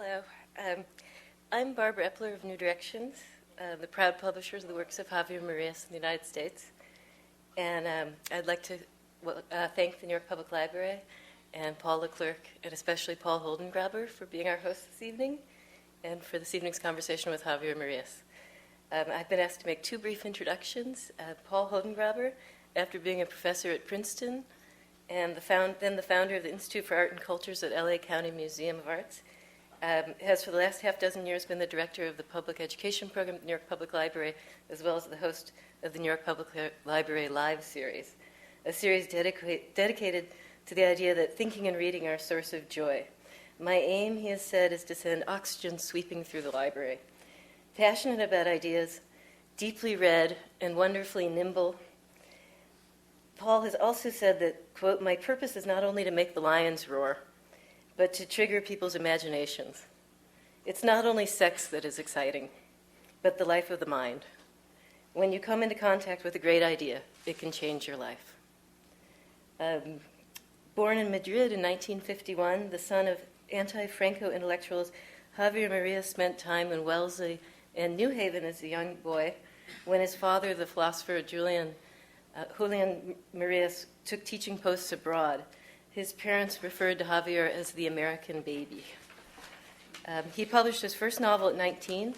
Hello. I'm Barbara Epler of New Directions, the proud publishers of the works of Javier Marías in the United States. And I'd like to thank the New York Public Library and Paul Leclerc, and especially Paul Holdengraber for being our host this evening and for this evening's conversation with Javier Marías. I've been asked to make two brief introductions. Paul Holdengraber, after being a professor at Princeton and then the founder of the Institute for Art and Cultures at LA County Museum of Arts, has for the last half dozen years been the director of the public education program at the New York Public Library, as well as the host of the New York Public Library Live series, a series dedicated to the idea that thinking and reading are a source of joy. My aim, he has said, is to send oxygen sweeping through the library. Passionate about ideas, deeply read, and wonderfully nimble, Paul has also said that, quote, "My purpose is not only to make the lions roar, but to trigger people's imaginations. It's not only sex that is exciting, but the life of the mind. When you come into contact with a great idea, it can change your life." Born in Madrid in 1951, the son of anti-Franco intellectuals, Javier Marías spent time in Wellesley and New Haven as a young boy when his father, the philosopher Julian Marías, took teaching posts abroad. His parents referred to Javier as the American baby. He published his first novel at 19,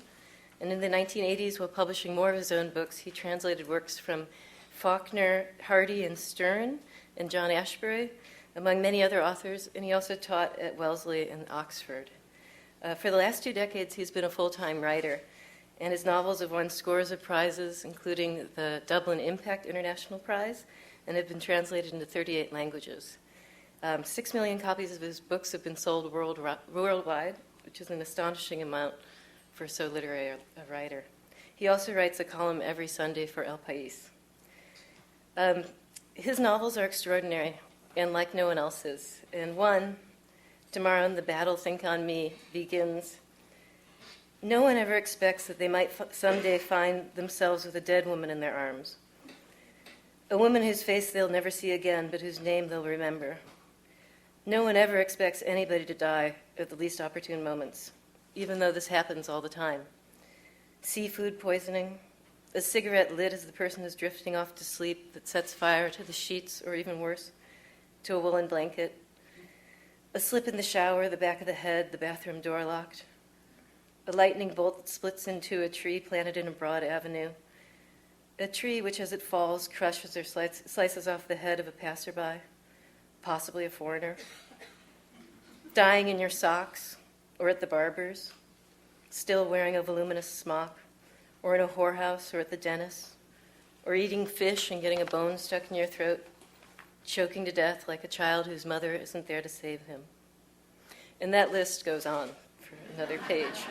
and in the 1980s, while publishing more of his own books, he translated works from Faulkner, Hardy, and Stern, and John Ashbery, among many other authors, and he also taught at Wellesley and Oxford. For the last 2 decades, he's been a full-time writer, and his novels have won scores of prizes, including the Dublin Impact International Prize, and have been translated into 38 languages. 6 million copies of his books have been sold worldwide, which is an astonishing amount for so literary a writer. He also writes a column every Sunday for El País. His novels are extraordinary and like no one else's. And one, Tomorrow in the Battle Think on Me, begins, "No one ever expects that they might someday find themselves with a dead woman in their arms. A woman whose face they'll never see again, but whose name they'll remember. No one ever expects anybody to die at the least opportune moments, even though this happens all the time. Seafood poisoning, a cigarette lit as the person is drifting off to sleep that sets fire to the sheets, or even worse, to a woolen blanket. A slip in the shower, the back of the head, the bathroom door locked. A lightning bolt that splits into a tree planted in a broad avenue. A tree which, as it falls, crushes or slices off the head of a passerby, possibly a foreigner. Dying in your socks, or at the barber's, still wearing a voluminous smock, or in a whorehouse, or at the dentist's, or eating fish and getting a bone stuck in your throat, choking to death like a child whose mother isn't there to save him." And that list goes on for another page.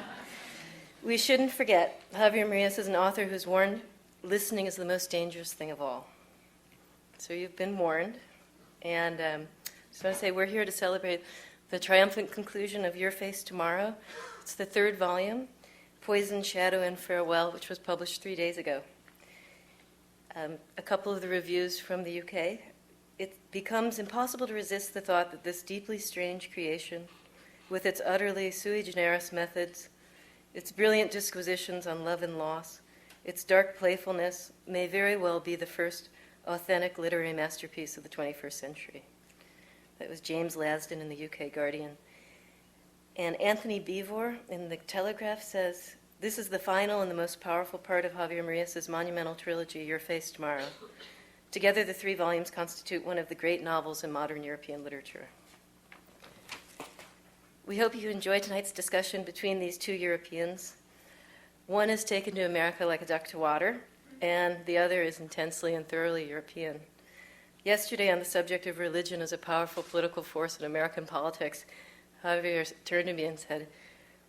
We shouldn't forget, Javier Marías is an author who's warned listening is the most dangerous thing of all. So you've been warned. And just want to say we're here to celebrate the triumphant conclusion of Your Face Tomorrow. It's the 3rd volume, Poison, Shadow, and Farewell, which was published 3 days ago. A couple of the reviews from the UK. It becomes impossible to resist the thought that this deeply strange creation, with its utterly sui generis methods, its brilliant disquisitions on love and loss, its dark playfulness, may very well be the first authentic literary masterpiece of the 21st century. That was James Lasden in the UK Guardian. And Anthony Beevor in the Telegraph says, "This is the final and the most powerful part of Javier Marías' monumental trilogy, Your Face Tomorrow. Together, the 3 volumes constitute one of the great novels in modern European literature." We hope you enjoy tonight's discussion between these 2 Europeans. One is taken to America like a duck to water, and the other is intensely and thoroughly European. Yesterday, on the subject of religion as a powerful political force in American politics, Javier turned to me and said,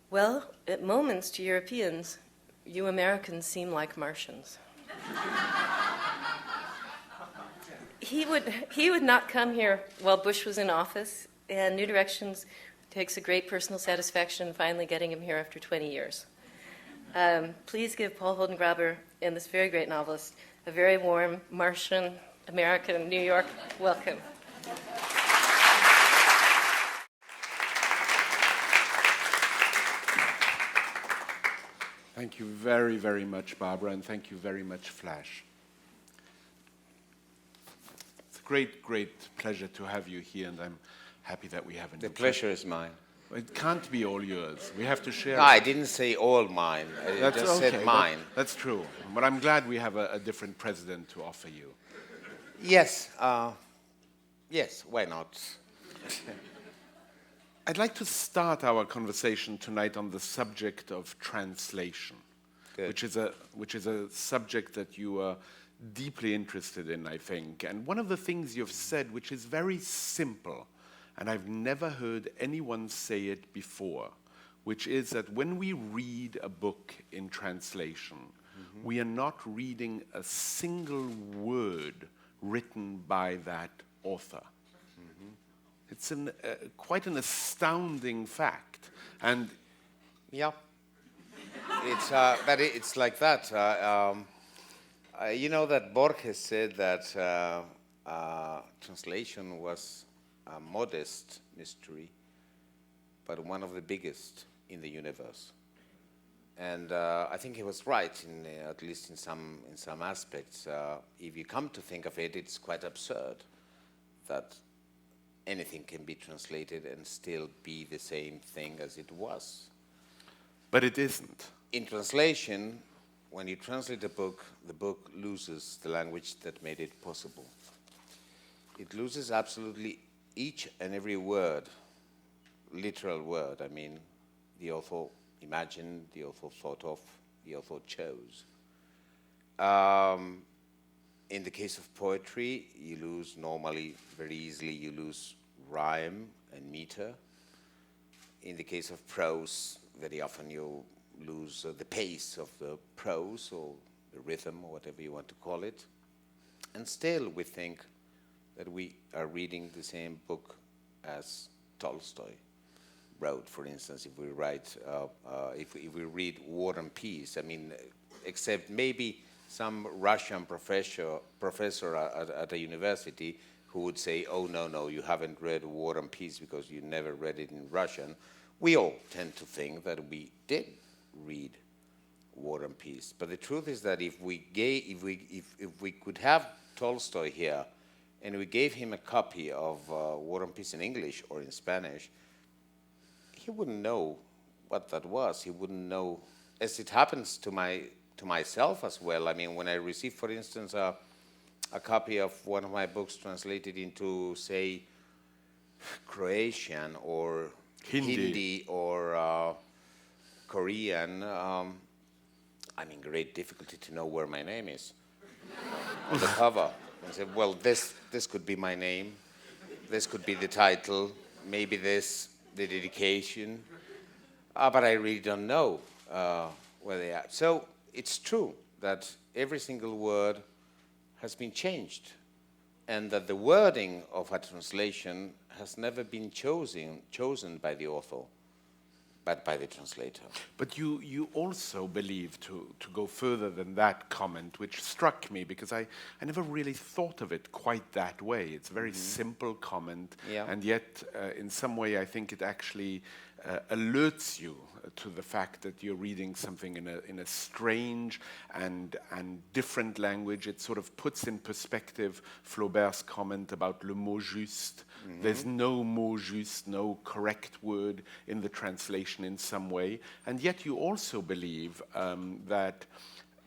"Well, at moments to Europeans, you Americans seem like Martians." He would not come here while Bush was in office, and New Directions takes a great personal satisfaction in finally getting him here after 20 years. Please give Paul Holdengraber and this very great novelist a very warm Martian, American, New York welcome. Thank you very, very much, Barbara, and thank you very much, Flash. It's a great, great pleasure to have you here, and I'm happy that we have a new The pleasure is mine. It can't be all yours. We have to share. No, I didn't say all mine. I just said mine. That's true. But I'm glad we have a different president to offer you. Yes. Yes, why not? I'd like to start our conversation tonight on the subject of translation, which is a subject that you are deeply interested in, I think. And one of the things you've said, which is very simple, and I've never heard anyone say it before, which is that when we read a book in translation, we are not reading a single word written by that author. It's quite an astounding fact. And yeah, it's like that. You know that Borges said that translation was a modest mystery, but one of the biggest in the universe. And I think he was right, at least in some aspects. If you come to think of it, it's quite absurd that anything can be translated and still be the same thing as it was. But it isn't. In translation, when you translate a book, the book loses the language that made it possible. It loses absolutely each and every word, literal word. I mean, the author imagined, the author thought of, the author chose. In the case of poetry, you lose normally, very easily, you lose rhyme and meter. In the case of prose, very often you lose the pace of the prose or the rhythm or whatever you want to call it. And still we think that we are reading the same book as Tolstoy wrote, for instance, if we write, if we read War and Peace, I mean, except maybe some Russian professor at a university who would say, oh, no, you haven't read War and Peace because you never read it in Russian. We all tend to think that we did read War and Peace. But the truth is that if we could have Tolstoy here and we gave him a copy of War and Peace in English or in Spanish, he wouldn't know what that was. He wouldn't know, as it happens to myself as well. I mean, when I receive, for instance, a copy of one of my books translated into, say, Croatian or Hindi or Korean, I'm in great difficulty to know where my name is on the cover. I said, well, this could be my name, this could be the title, maybe this, the dedication, but I really don't know where they are. So it's true that every single word has been changed, and that the wording of a translation has never been chosen by the author, but by the translator. But you also believe, to go further than that comment, which struck me, because I never really thought of it quite that way. It's a very simple comment, and yet in some way I think it actually alerts you to the fact that you're reading something in a strange and different language. It sort of puts in perspective Flaubert's comment about le mot juste. There's no mot juste, no correct word in the translation in some way. And yet you also believe that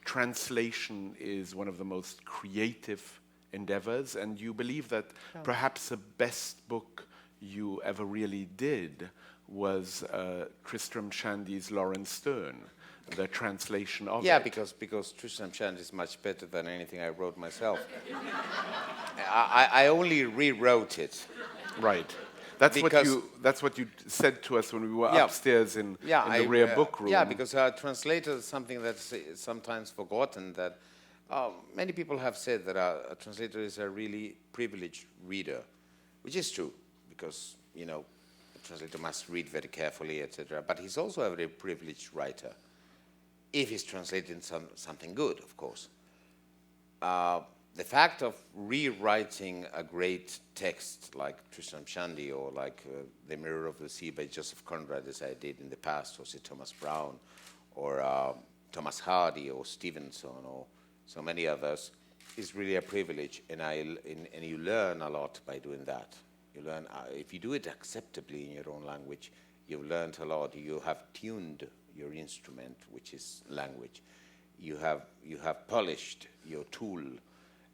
translation is one of the most creative endeavors, and you believe that perhaps the best book you ever really did was Tristram Shandy's Laurence Sterne, the translation of it. Yeah, because Tristram Shandy is much better than anything I wrote myself. I only rewrote it. Right. That's what you said to us when we were upstairs in the rear book room. Yeah, because a translator is something that's sometimes forgotten. That many people have said that a translator is a really privileged reader, which is true, because a translator must read very carefully, etc. But he's also a very privileged writer, if he's translating something good, of course. The fact of rewriting a great text like Tristram Shandy or like The Mirror of the Sea by Joseph Conrad, as I did in the past, or Sir Thomas Browne, or Thomas Hardy or Stevenson or so many others, is really a privilege, and you learn a lot by doing that. You learn, if you do it acceptably in your own language, you've learned a lot. You have tuned your instrument, which is language. You have polished your tool,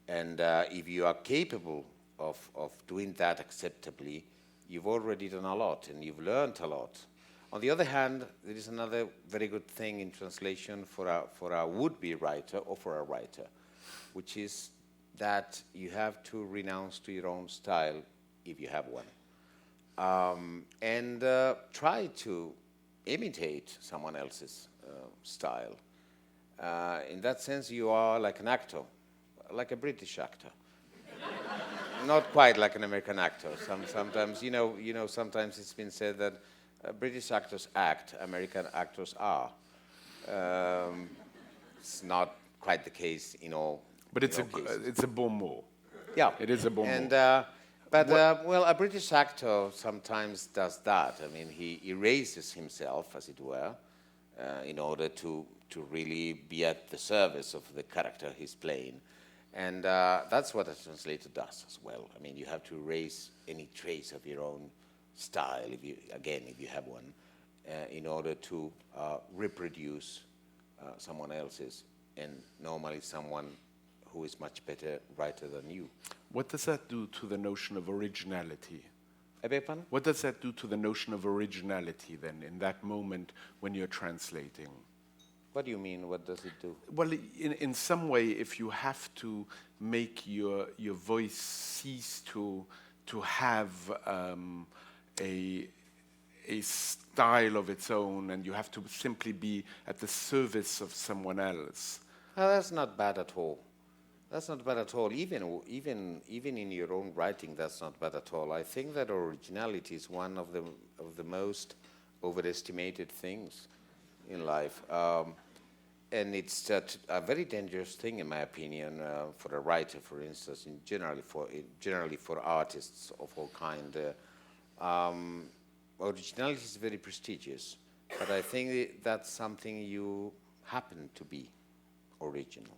and if you are capable of doing that acceptably, you've already done a lot, and you've learned a lot. On the other hand, there is another very good thing in translation for a would-be writer or for a writer, which is that you have to renounce to your own style if you have one, and try to imitate someone else's style. In that sense, you are like an actor, like a British actor. Not quite like an American actor. Sometimes, sometimes it's been said that British actors act, American actors are. It's not quite the case in all. But it's a bon mot. Yeah, it is a bon and, mot. Well, a British actor sometimes does that. I mean, he erases himself, as it were, in order to really be at the service of the character he's playing. And that's what a translator does as well. I mean, you have to erase any trace of your own style, if you have one, in order to reproduce someone else's, and normally someone who is much better writer than you. What does that do to the notion of originality? I beg your pardon? What does that do to the notion of originality then, in that moment when you're translating? What do you mean, what does it do? Well, in some way, if you have to make your voice cease to have a style of its own, and you have to simply be at the service of someone else. Oh, that's not bad at all. That's not bad at all. Even in your own writing, that's not bad at all. I think that originality is one of the most overestimated things in life, and it's a very dangerous thing, in my opinion, for a writer, for instance, generally for artists of all kind. Originality is very prestigious, but I think that's something you happen to be original.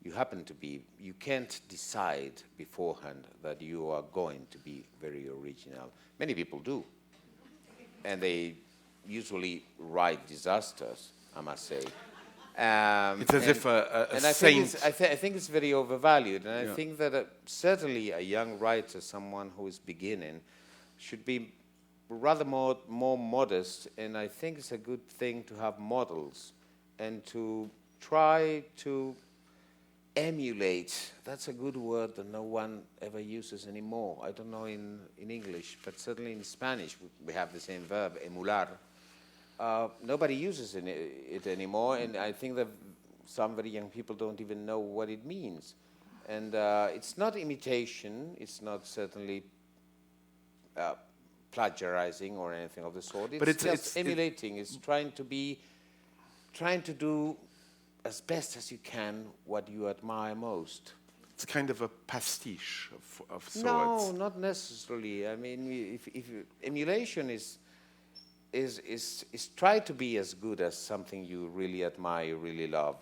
You can't decide beforehand that you are going to be very original. Many people do, and they usually write disasters, I must say. It's as if a saint... I think it's very overvalued, and I think that certainly a young writer, someone who is beginning, should be rather more modest, and I think it's a good thing to have models and to try to emulate. That's a good word that no one ever uses anymore. I don't know in English, but certainly in Spanish we have the same verb, emular. Nobody uses it anymore, and I think that some very young people don't even know what it means. And it's not imitation, it's not certainly plagiarizing or anything of the sort. It's just emulating. It's trying to do as best as you can what you admire most. It's kind of a pastiche of sorts. No, not necessarily. I mean, if emulation is try to be as good as something you really admire, you really love.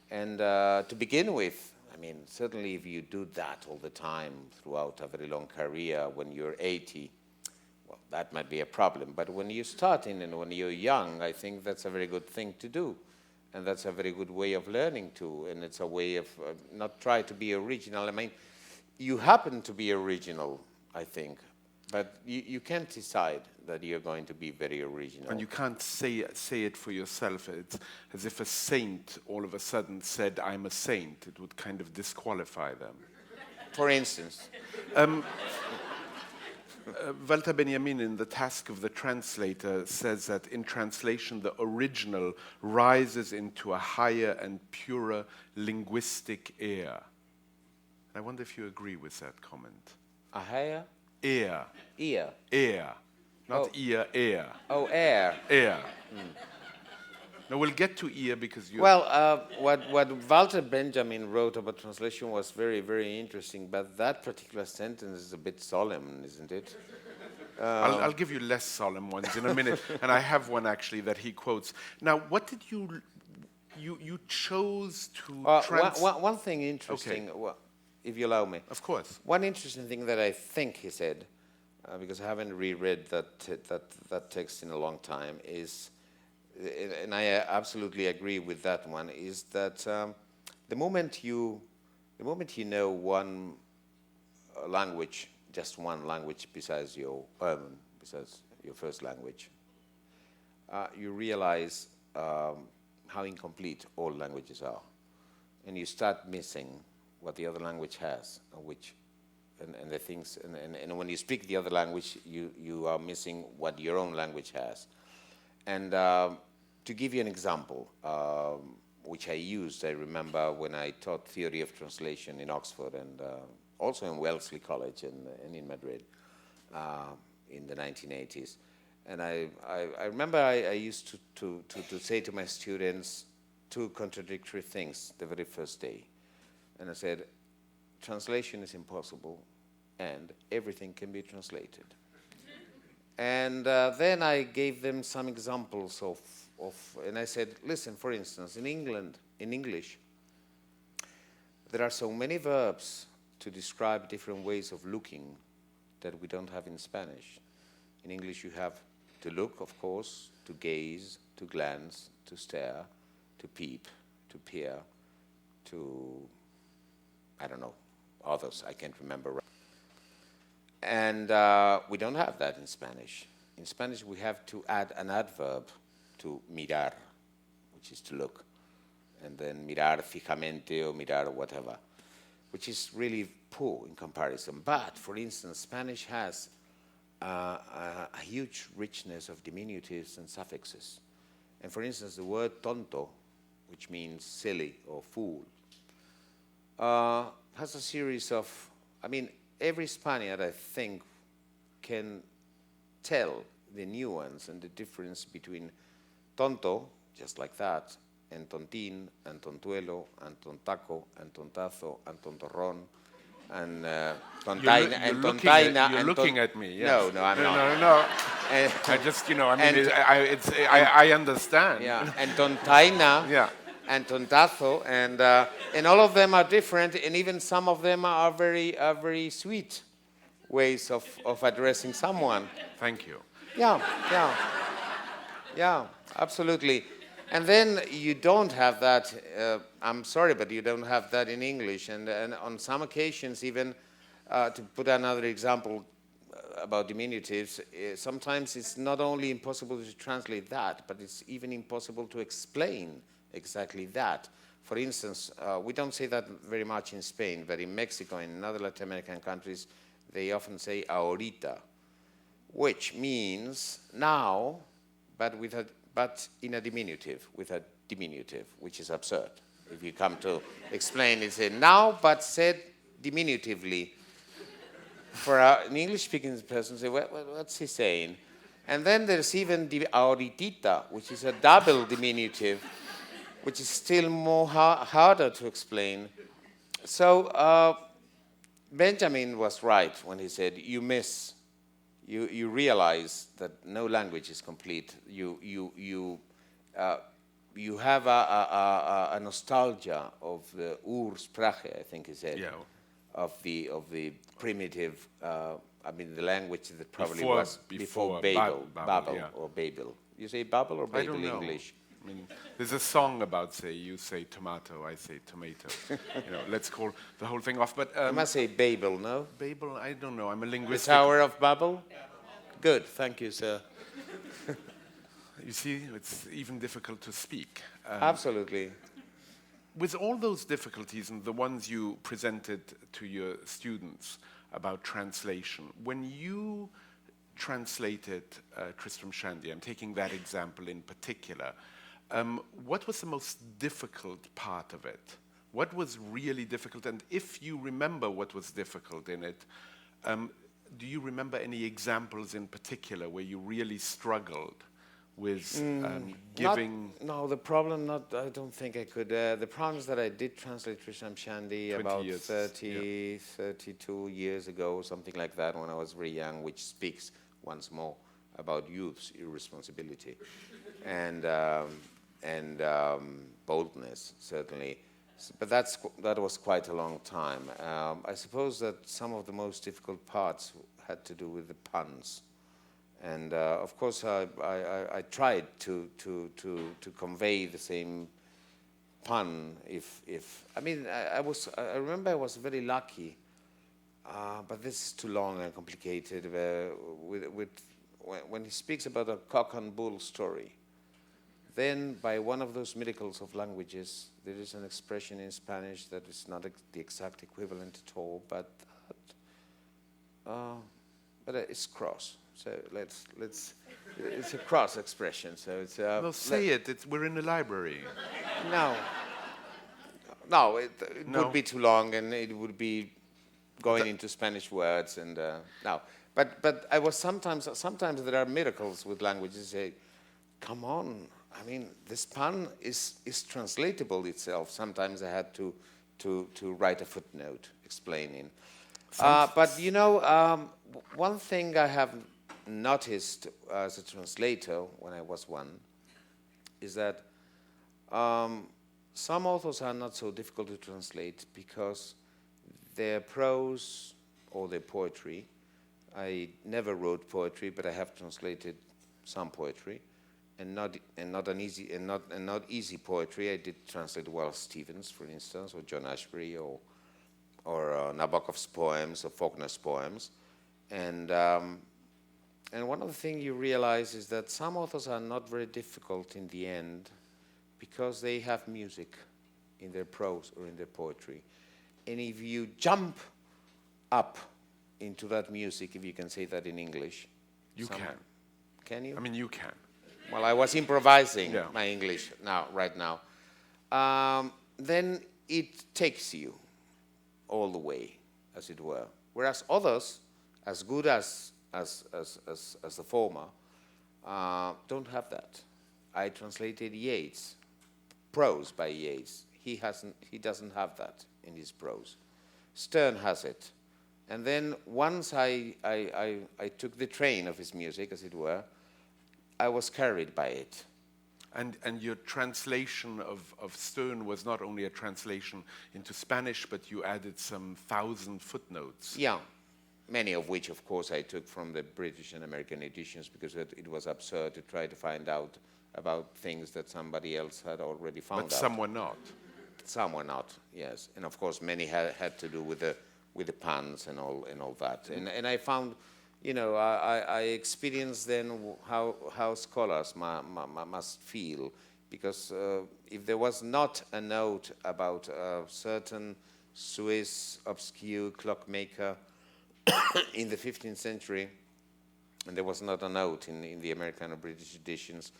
And to begin with, I mean, certainly if you do that all the time throughout a very long career, when you're 80, well, that might be a problem. But when you're starting and when you're young, I think that's a very good thing to do. And that's a very good way of learning too. And it's a way of not try to be original. I mean, you happen to be original, I think. But you can't decide that you're going to be very original. And you can't say it for yourself. It's as if a saint all of a sudden said, I'm a saint. It would kind of disqualify them. For instance. Walter Benjamin, in The Task of the Translator, says that in translation, the original rises into a higher and purer linguistic air. I wonder if you agree with that comment. A higher? Air. Ear. Air. Not ear, air. Oh, air. Air. Now, we'll get to ear because you... Well, what Walter Benjamin wrote about translation was very, very interesting, but that particular sentence is a bit solemn, isn't it? I'll give you less solemn ones in a minute, and I have one, actually, that he quotes. Now, what did you you chose to one thing interesting, if you allow me. Of course. One interesting thing that I think he said, because I haven't reread that text in a long time, is, and I absolutely agree with that one, is that the moment you know one language, just one language besides your first language, you realize how incomplete all languages are, and you start missing what the other language has, and the things, and when you speak the other language, you are missing what your own language has. And to give you an example, which I used, I remember when I taught theory of translation in Oxford and also in Wellesley College and in Madrid in the 1980s. And I remember I used to say to my students two contradictory things the very first day. And I said, translation is impossible, and everything can be translated. And then I gave them some examples and I said, listen, for instance, in English, there are so many verbs to describe different ways of looking that we don't have in Spanish. In English, you have to look, of course, to gaze, to glance, to stare, to peep, to peer, to, I don't know, others, I can't remember. And we don't have that in Spanish. In Spanish, we have to add an adverb to mirar, which is to look, and then mirar fijamente or mirar whatever, which is really poor in comparison. But, for instance, Spanish has a huge richness of diminutives and suffixes. And for instance, the word tonto, which means silly or fool, has a series of, every Spaniard, I think, can tell the nuance and the difference between tonto, just like that, and tontín, and tontuelo, and tontaco, and tontazo, and tontorrón, and tontaina, and tontaina. You're looking at me, yes. No, I'm not. No. I just, I understand. Yeah, and tontaina, yeah. and tontazo, and all of them are different, and even some of them are very sweet ways of addressing someone. Thank you. Yeah, absolutely. And then you don't have that, I'm sorry, but you don't have that in English. And on some occasions, even to put another example about diminutives, sometimes it's not only impossible to translate that, but it's even impossible to explain exactly that. For instance, we don't say that very much in Spain, but in Mexico and in other Latin American countries, they often say ahorita, which means now, but in a diminutive, with a diminutive, which is absurd. If you come to explain, it's now, but said diminutively. For an English-speaking person, say, what's he saying? And then there's even ahoritita, which is a double diminutive, which is still more harder to explain. So Benjamin was right when he said, you realize that no language is complete. You have a nostalgia of the Ursprache, I think he said, of the primitive, the language that probably was before Babel, or Babel. You say Babel or Babel in English? There's a song about, you say tomato, I say tomato. Let's call the whole thing off. But I must say Babel, no? Babel, I don't know. I'm a linguist. The Tower of Babel? Good, thank you, sir. You see, it's even difficult to speak. Absolutely. With all those difficulties and the ones you presented to your students about translation, when you translated Tristram Shandy, I'm taking that example in particular, what was the most difficult part of it? What was really difficult? And if you remember what was difficult in it, do you remember any examples in particular where you really struggled with giving... No, the problem, I don't think I could. The problem is that I did translate Tristram Shandy about 32 years ago, something like that, when I was very young, which speaks once more about youth's irresponsibility. And and boldness, certainly. But that was quite a long time. I suppose that some of the most difficult parts had to do with the puns. And of course, I tried to convey the same pun. I remember I was very lucky, but this is too long and complicated. When he speaks about a cock and bull story, then by one of those miracles of languages, there is an expression in Spanish that is not the exact equivalent at all, but it's cross. So it's a cross expression. So it's. Well, say it. We're in the library. No, it would be too long, and it would be going into Spanish words, and no. But I was sometimes there are miracles with languages. Say, come on. I mean, this pun is translatable itself. Sometimes I had to write a footnote explaining. But you know, one thing I have noticed as a translator when I was one is that some authors are not so difficult to translate because their prose or their poetry. I never wrote poetry, but I have translated some poetry, and not easy poetry. I did translate Wallace Stevens, for instance, or John Ashbery, or Nabokov's poems or Faulkner's poems, and one of the things you realize is that some authors are not very difficult in the end because they have music in their prose or in their poetry, and if you jump up into that music, if you can say that in English. You can. Can you? I mean, you can. Well, I was improvising my English right now. Then it takes you all the way, as it were. Whereas others, as good as the former, don't have that. I translated Yeats, prose by Yeats. He doesn't have that in his prose. Sterne has it. And then once I took the train of his music, as it were, I was carried by it. And your translation of Sterne was not only a translation into Spanish, but you added some 1,000 footnotes. Yeah, many of which, of course, I took from the British and American editions because it was absurd to try to find out about things that somebody else had already found out. But some were not. Some were not, yes. And of course, many had to do with the puns and all that. And I found, you know, I experienced then how scholars must feel, because if there was not a note about a certain Swiss obscure clockmaker in the 15th century, and there was not a note in the American or British editions,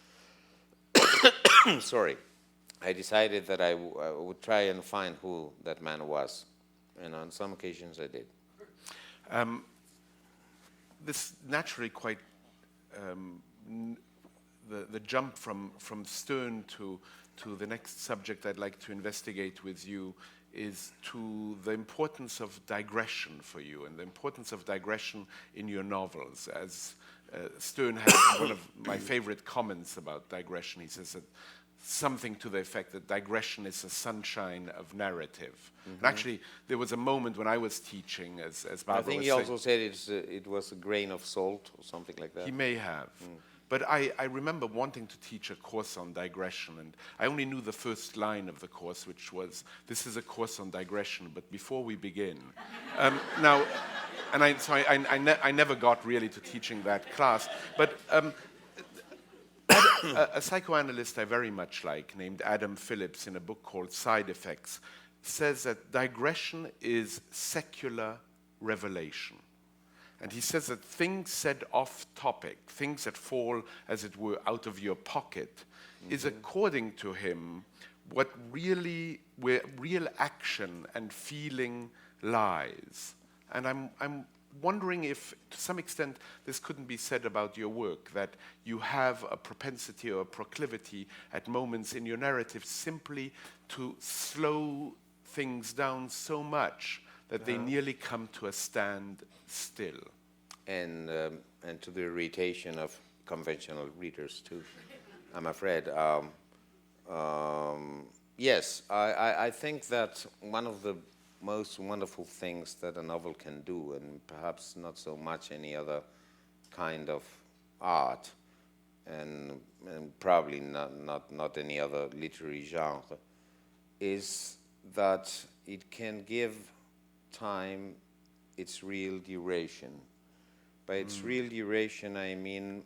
sorry, I decided that I would try and find who that man was. And on some occasions I did. This naturally quite, the jump from Sterne to the next subject I'd like to investigate with you is to the importance of digression for you and the importance of digression in your novels. As Sterne has one of my favorite comments about digression. He says that something to the effect that digression is the sunshine of narrative. Mm-hmm. And actually, there was a moment when I was teaching, as Barbara I think he also said it was a grain of salt or something like that. He may have. But I remember wanting to teach a course on digression, and I only knew the first line of the course, which was, "This is a course on digression, but before we begin." Now, and I never got really to teaching that class, but a psychoanalyst I very much like, named Adam Phillips, in a book called Side Effects, says that digression is secular revelation. And he says that things said off topic, things that fall, as it were, out of your pocket, is, according to him, where real action and feeling lies. And I'm wondering if, to some extent, this couldn't be said about your work, that you have a propensity or a proclivity at moments in your narrative simply to slow things down so much that they nearly come to a standstill. And to the irritation of conventional readers, too, I'm afraid. Yes, I think that one of the most wonderful things that a novel can do, and perhaps not so much any other kind of art, and probably not any other literary genre, is that it can give time its real duration. By its real duration, I mean,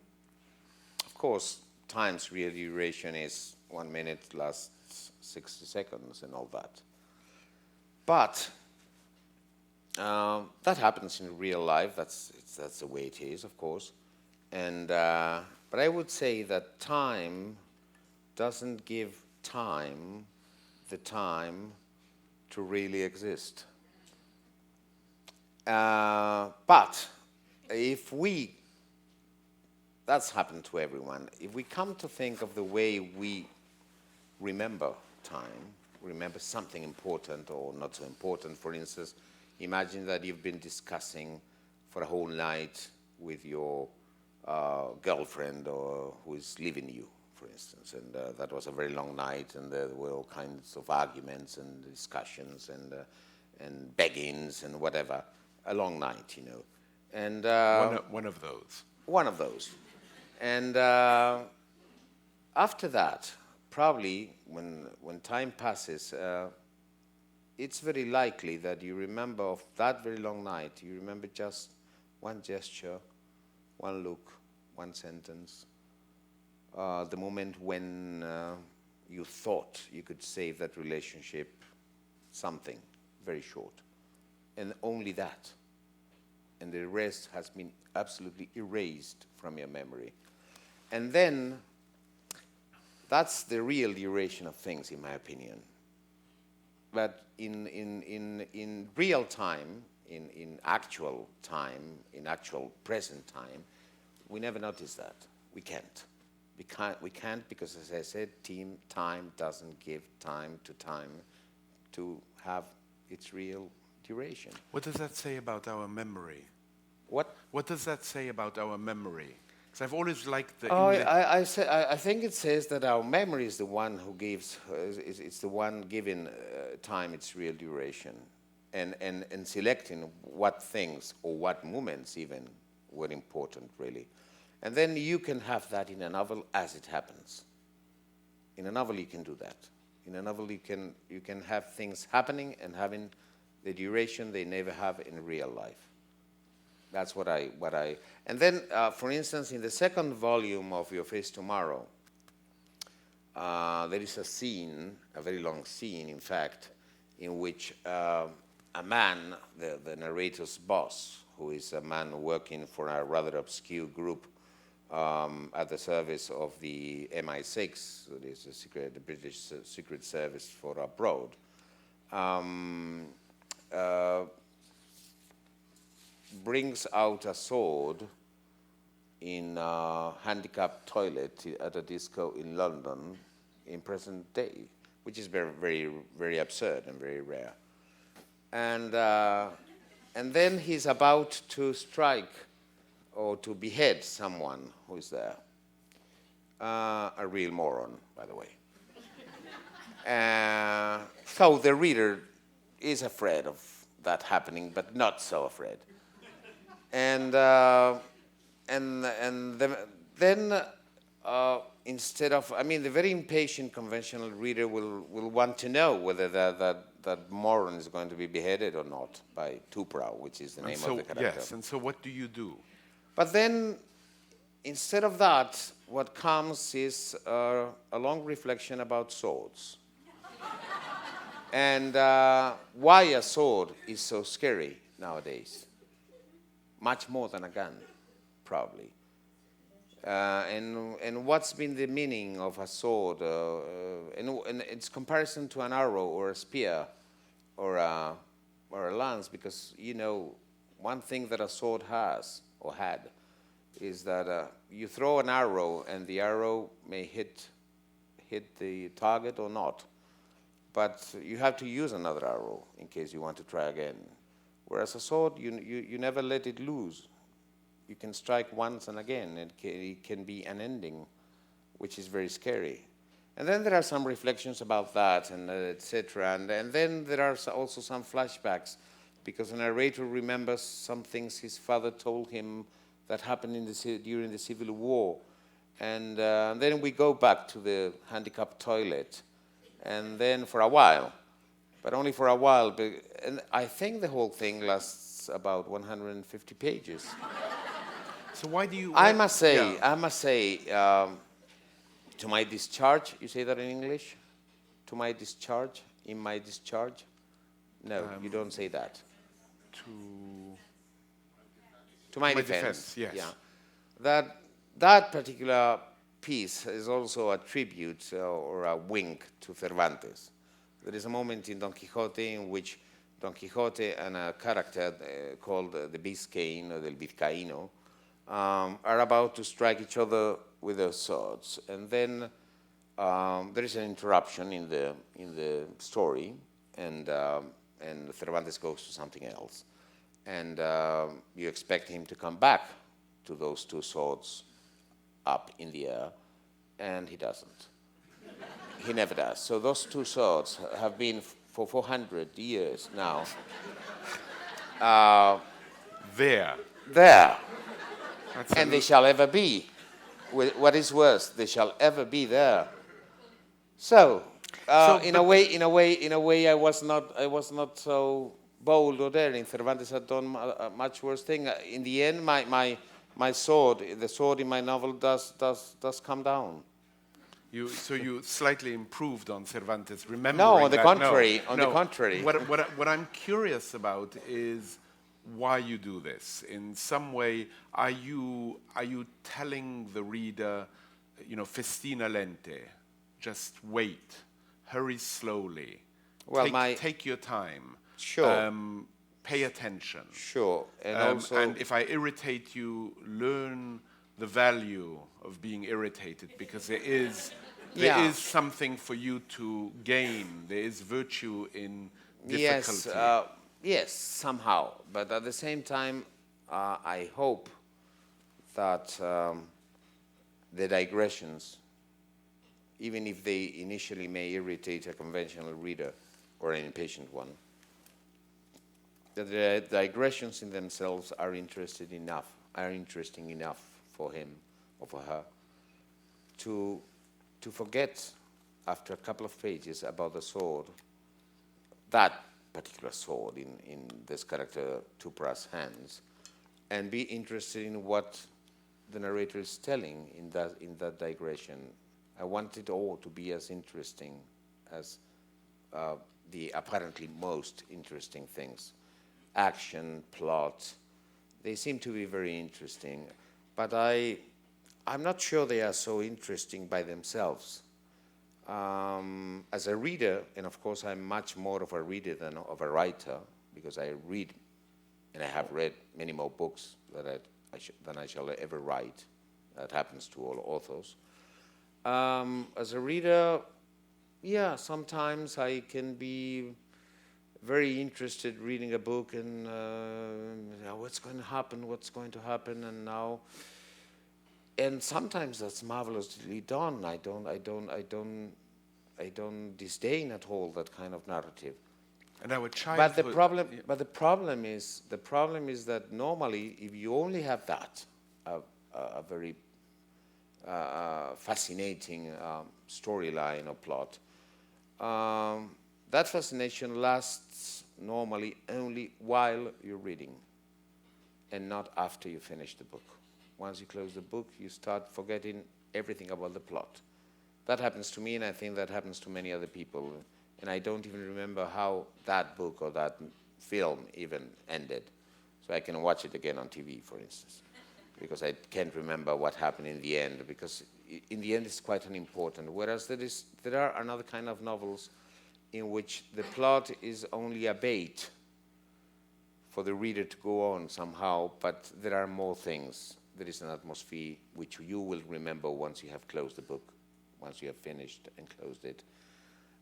of course, time's real duration is 1 minute lasts 60 seconds and all that. But that happens in real life. That's the way it is, of course. And but I would say that time doesn't give time the time to really exist. But if that's happened to everyone. If we come to think of the way we remember time, remember something important or not so important, for instance, imagine that you've been discussing for a whole night with your girlfriend or who is leaving you, for instance, and that was a very long night, and there were all kinds of arguments and discussions and beggings and whatever. A long night, you know. And one of those. One of those. And after that, probably when time passes, it's very likely that you remember of that very long night, you remember just one gesture, one look, one sentence, the moment when you thought you could save that relationship, something very short. And only that. And the rest has been absolutely erased from your memory. And then, that's the real duration of things, in my opinion. But in real time, in actual time, in actual present time, we never notice that. We can't. We can't because, as I said, time doesn't give time to have its real duration. What does that say about our memory? What? What does that say about our memory? Because I've always liked the... I think it says that our memory is the one who gives, it's the one giving time its real duration and selecting what things or what moments even were important, really. And then you can have that in a novel as it happens. In a novel you can do that. In a novel you can have things happening and having the duration they never have in real life. That's what I, and then, for instance, in the second volume of Your Face Tomorrow, there is a scene, a very long scene, in fact, in which a man, the narrator's boss, who is a man working for a rather obscure group at the service of the MI6, that is the British Secret Service for abroad, brings out a sword in a handicapped toilet at a disco in London in present day, which is very, very, very absurd and very rare. And then he's about to strike or to behead someone who is there. A real moron, by the way. So the reader is afraid of that happening, but not so afraid. And then instead of, I mean, the very impatient conventional reader will want to know whether that moron is going to be beheaded or not by Tuprau, which is the name of the character. Yes, and so what do you do? But then, instead of that, what comes is a long reflection about swords. And why a sword is so scary nowadays. Much more than a gun, probably. And what's been the meaning of a sword, and its comparison to an arrow or a spear or a lance, because, you know, one thing that a sword has, or had, is that you throw an arrow and the arrow may hit the target or not. But you have to use another arrow in case you want to try again. Whereas a sword, you never let it loose. You can strike once and again. It can be an ending, which is very scary. And then there are some reflections about that, and etc. And then there are also some flashbacks, because the narrator remembers some things his father told him that happened during the Civil War. And then we go back to the handicapped toilet, and then for a while, but only for a while. And I think the whole thing lasts about 150 pages. So why do you... I must say, to my discharge, you say that in English? To my discharge? In my discharge? No, you don't say that. To my defense, yes. Yeah. That particular piece is also a tribute or a wink to Cervantes. There is a moment in Don Quixote in which Don Quixote and a character called the Biscayne, or del Vizcaíno, are about to strike each other with their swords, and then there is an interruption in the story, and Cervantes goes to something else, and you expect him to come back to those two swords up in the air, and he doesn't. He never does. So those two swords have been for 400 years now. There. And they shall ever be. What is worse, they shall ever be there. So, in a way, I was not so bold or daring. Cervantes had done a much worse thing. In the end, my sword, the sword in my novel, does come down. So you slightly improved on Cervantes, remembering No, on the that. contrary. No, on the contrary. What I'm curious about is why you do this. In some way, are you telling the reader, festina lente, just wait, hurry slowly, take your time, sure, pay attention, sure, and if I irritate you, learn the value of being irritated, because there is something for you to gain. There is virtue in difficulty. Yes, somehow. But at the same time, I hope that the digressions, even if they initially may irritate a conventional reader or an impatient one, that the digressions in themselves are interesting enough for him or for her to forget after a couple of pages about the sword, that particular sword in this character Tupra's hands, and be interested in what the narrator is telling in that digression. I want it all to be as interesting as the apparently most interesting things. Action, plot, they seem to be very interesting, but I'm not sure they are so interesting by themselves. As a reader, and of course I'm much more of a reader than of a writer, because I read, and I have read many more books than I shall ever write. That happens to all authors. As a reader, yeah, sometimes I can be very interested reading a book and what's going to happen, and now. And sometimes that's marvelously done. I don't disdain at all that kind of narrative. And our But the problem is that normally, if you only have that, a very fascinating storyline or plot, that fascination lasts normally only while you're reading, and not after you finish the book. Once you close the book, you start forgetting everything about the plot. That happens to me, and I think that happens to many other people. And I don't even remember how that book or that film even ended. So I can watch it again on TV, for instance, because I can't remember what happened in the end, because in the end it's quite unimportant. Whereas there are another kind of novels in which the plot is only a bait for the reader to go on somehow, but there are more things. There is an atmosphere which you will remember once you have closed the book, once you have finished and closed it.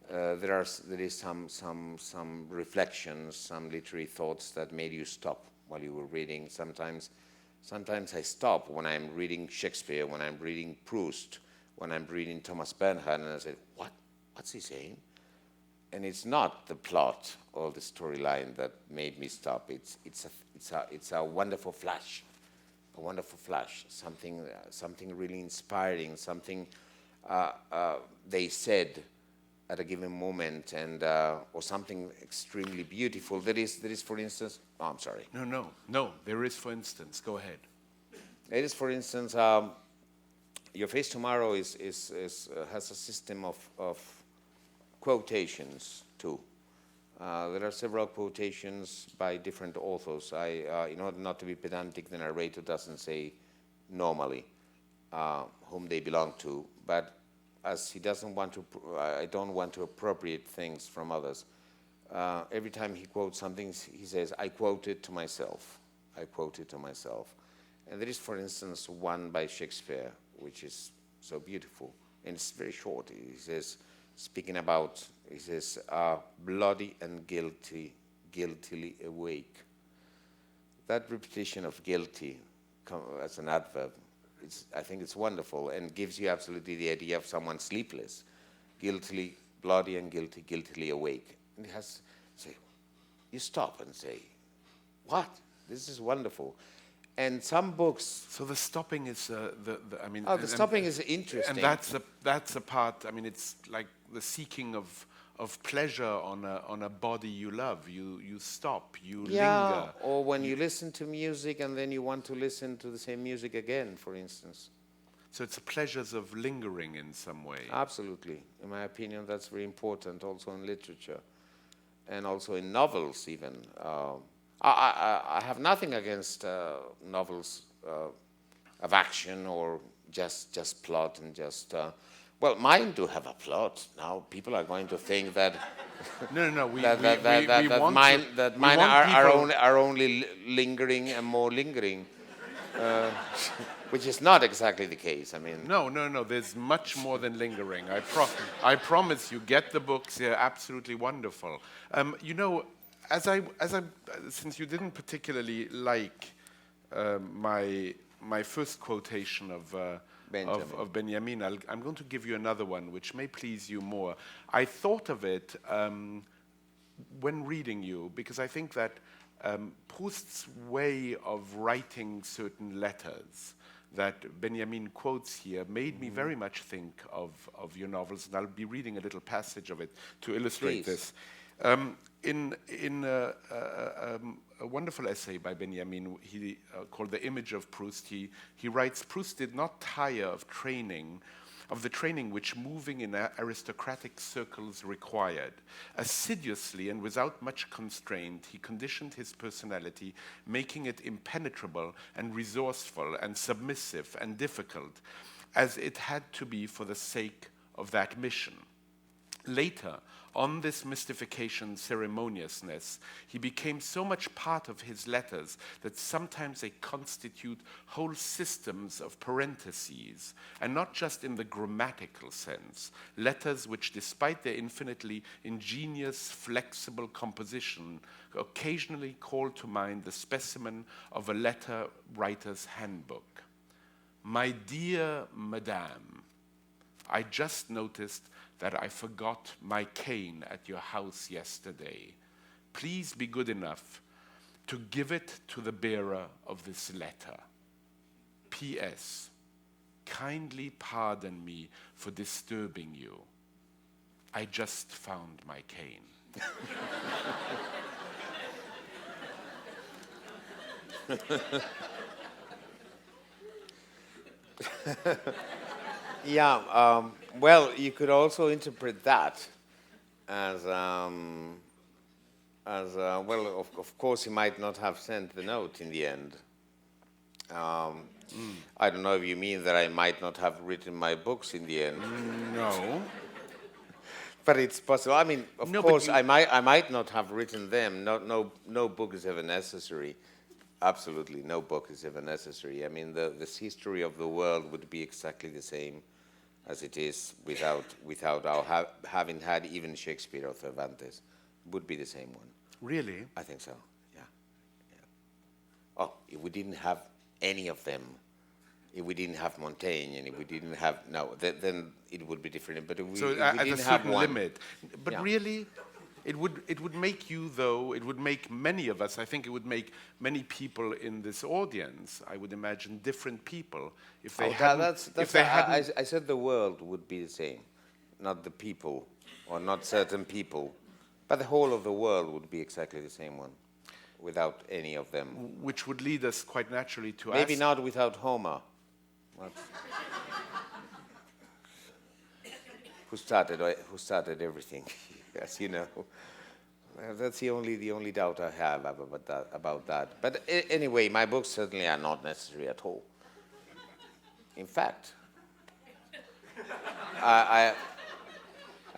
There is some reflections, some literary thoughts that made you stop while you were reading. Sometimes I stop when I'm reading Shakespeare, when I'm reading Proust, when I'm reading Thomas Bernhard, and I said, what's he saying? And it's not the plot or the storyline that made me stop. It's a wonderful flash, something really inspiring, something they said at a given moment, and or something extremely beautiful. That is, for instance. Oh, I'm sorry. No. There is, for instance. Go ahead. There is, for instance, Your Face Tomorrow has a system of quotations too. There are several quotations by different authors. In order not to be pedantic, the narrator doesn't say normally whom they belong to, but as he doesn't want to, I don't want to appropriate things from others. Every time he quotes something, he says, I quote it to myself. I quote it to myself. And there is, for instance, one by Shakespeare, which is so beautiful, and it's very short. He says, speaking about, he says, bloody and guiltily awake. That repetition of guilty as an adverb, I think it's wonderful and gives you absolutely the idea of someone sleepless, guiltily, bloody and guiltily awake. And it has, say, you stop and say, what? This is wonderful. And some books. So the stopping is I mean. Oh, the stopping is interesting. And that's a part. I mean, it's like the seeking of pleasure on a body you love. You stop. You linger. Or when you listen to music and then you want to listen to the same music again, for instance. So it's the pleasures of lingering in some way. Absolutely. In my opinion, that's very important also in literature and also in novels even. I have nothing against novels of action or just plot and just... well, mine do have a plot. Now people are going to think that... No. Mine are only lingering and more lingering. Which is not exactly the case. I mean, no. There's much more than lingering. I promise you. Get the books. They're absolutely wonderful. You know, since you didn't particularly like my first quotation of Benjamin, I'm going to give you another one, which may please you more. I thought of it when reading you because I think that Proust's way of writing certain letters that Benjamin quotes here made me very much think of your novels, and I'll be reading a little passage of it to illustrate this. In a wonderful essay by Benjamin, he called The Image of Proust, he writes, Proust did not tire of the training which moving in aristocratic circles required. Assiduously and without much constraint, he conditioned his personality, making it impenetrable and resourceful and submissive and difficult, as it had to be for the sake of that mission. Later, on this mystification ceremoniousness, he became so much part of his letters that sometimes they constitute whole systems of parentheses, and not just in the grammatical sense, letters which, despite their infinitely ingenious, flexible composition, occasionally call to mind the specimen of a letter writer's handbook. My dear Madame, I just noticed that I forgot my cane at your house yesterday. Please be good enough to give it to the bearer of this letter. P.S. Kindly pardon me for disturbing you. I just found my cane. Yeah, well, you could also interpret that as well, of course, he might not have sent the note in the end. I don't know if you mean that I might not have written my books in the end. No. But it's possible. I mean, of course, I might not have written them. No book is ever necessary. Absolutely, no book is ever necessary. I mean, this history of the world would be exactly the same as it is without our having had even Shakespeare or Cervantes. Would be the same one. Really? I think so, yeah. Oh, if we didn't have any of them, If we didn't have Montaigne, and if we didn't have then it would be different. But if we, So if we at a didn't have certain one, limit. But Yeah. really, it would make you, though, it would make many of us, I think it would make many people in this audience, I would imagine, different people, if they hadn't... I said the world would be the same, not the people, or not certain people, but the whole of the world would be exactly the same one, without any of them. Which would lead us quite naturally to Maybe ask... not without Homer. Who started everything, as you know. That's the only doubt I have about that. But anyway, my books certainly are not necessary at all. In fact, I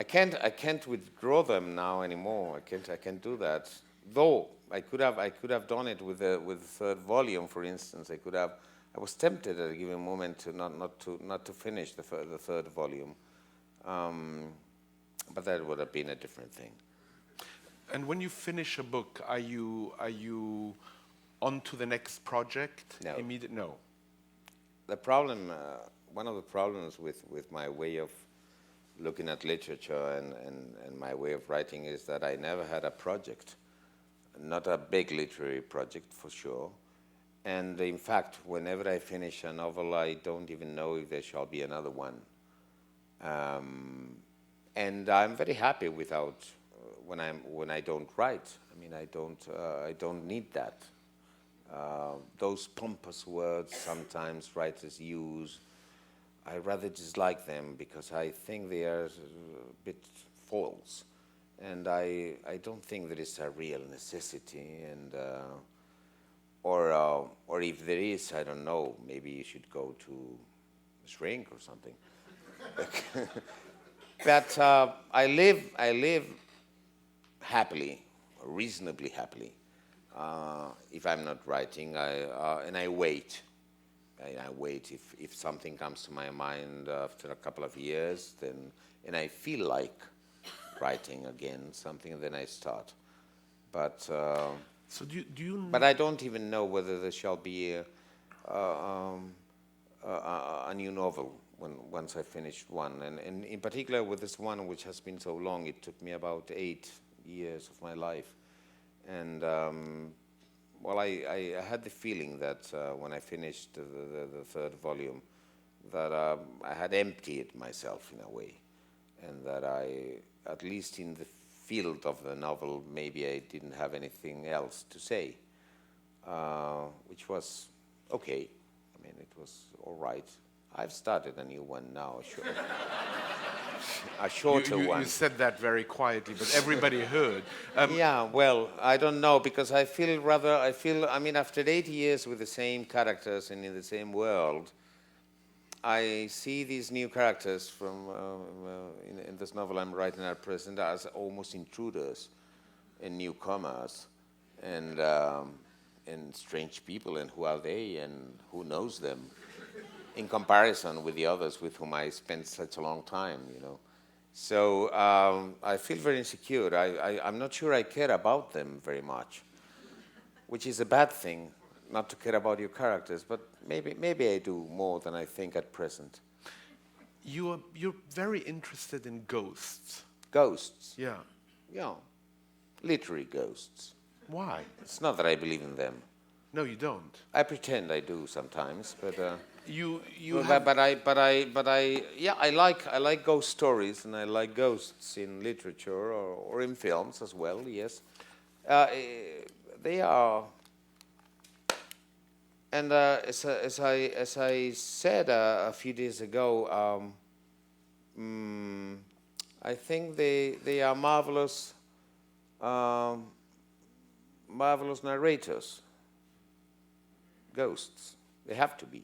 can't withdraw them now anymore. I can't do that. Though I could have done it with the third volume, for instance. I was tempted at a given moment to not to finish the third volume, but that would have been a different thing. And when you finish a book, are you on to the next project? No. No. The problem, one of the problems with my way of looking at literature and my way of writing is that I never had a project, not a big literary project for sure. And in fact, whenever I finish a novel, I don't even know if there shall be another one. And I'm very happy without when I don't write. I mean, I don't need that. Those pompous words sometimes writers use, I rather dislike them because I think they are a bit false, and I don't think there is a real necessity. And or if there is, I don't know. Maybe you should go to a shrink or something. But I live happily, reasonably happily. If I'm not writing, and I wait. I wait if something comes to my mind after a couple of years, and I feel like writing again something, then I start. But So do you? But I don't even know whether there shall be a new novel once I finish one, and in particular with this one, which has been so long. It took me about 8 years of my life, and well, I had the feeling that when I finished the third volume, that I had emptied myself in a way, and that at least in the field of the novel, maybe I didn't have anything else to say, which was okay. I mean, it was all right. I've started a new one now, a shorter one. You said that very quietly, but everybody heard. Yeah, well, I don't know, because I mean, after 8 years with the same characters and in the same world, I see these new characters from in this novel I'm writing at present as almost intruders and newcomers and strange people, and who are they and who knows them in comparison with the others with whom I spent such a long time, you know. So I feel very insecure. I'm not sure I care about them very much, which is a bad thing, not to care about your characters, but maybe I do more than I think at present. You're very interested in ghosts. Ghosts? Yeah. Yeah. Literary ghosts. Why? It's not that I believe in them. No, you don't. I pretend I do sometimes, but I like ghost stories, and I like ghosts in literature or in films as well. Yes, they are. And as I said a few days ago, I think they are marvelous narrators. Ghosts, they have to be.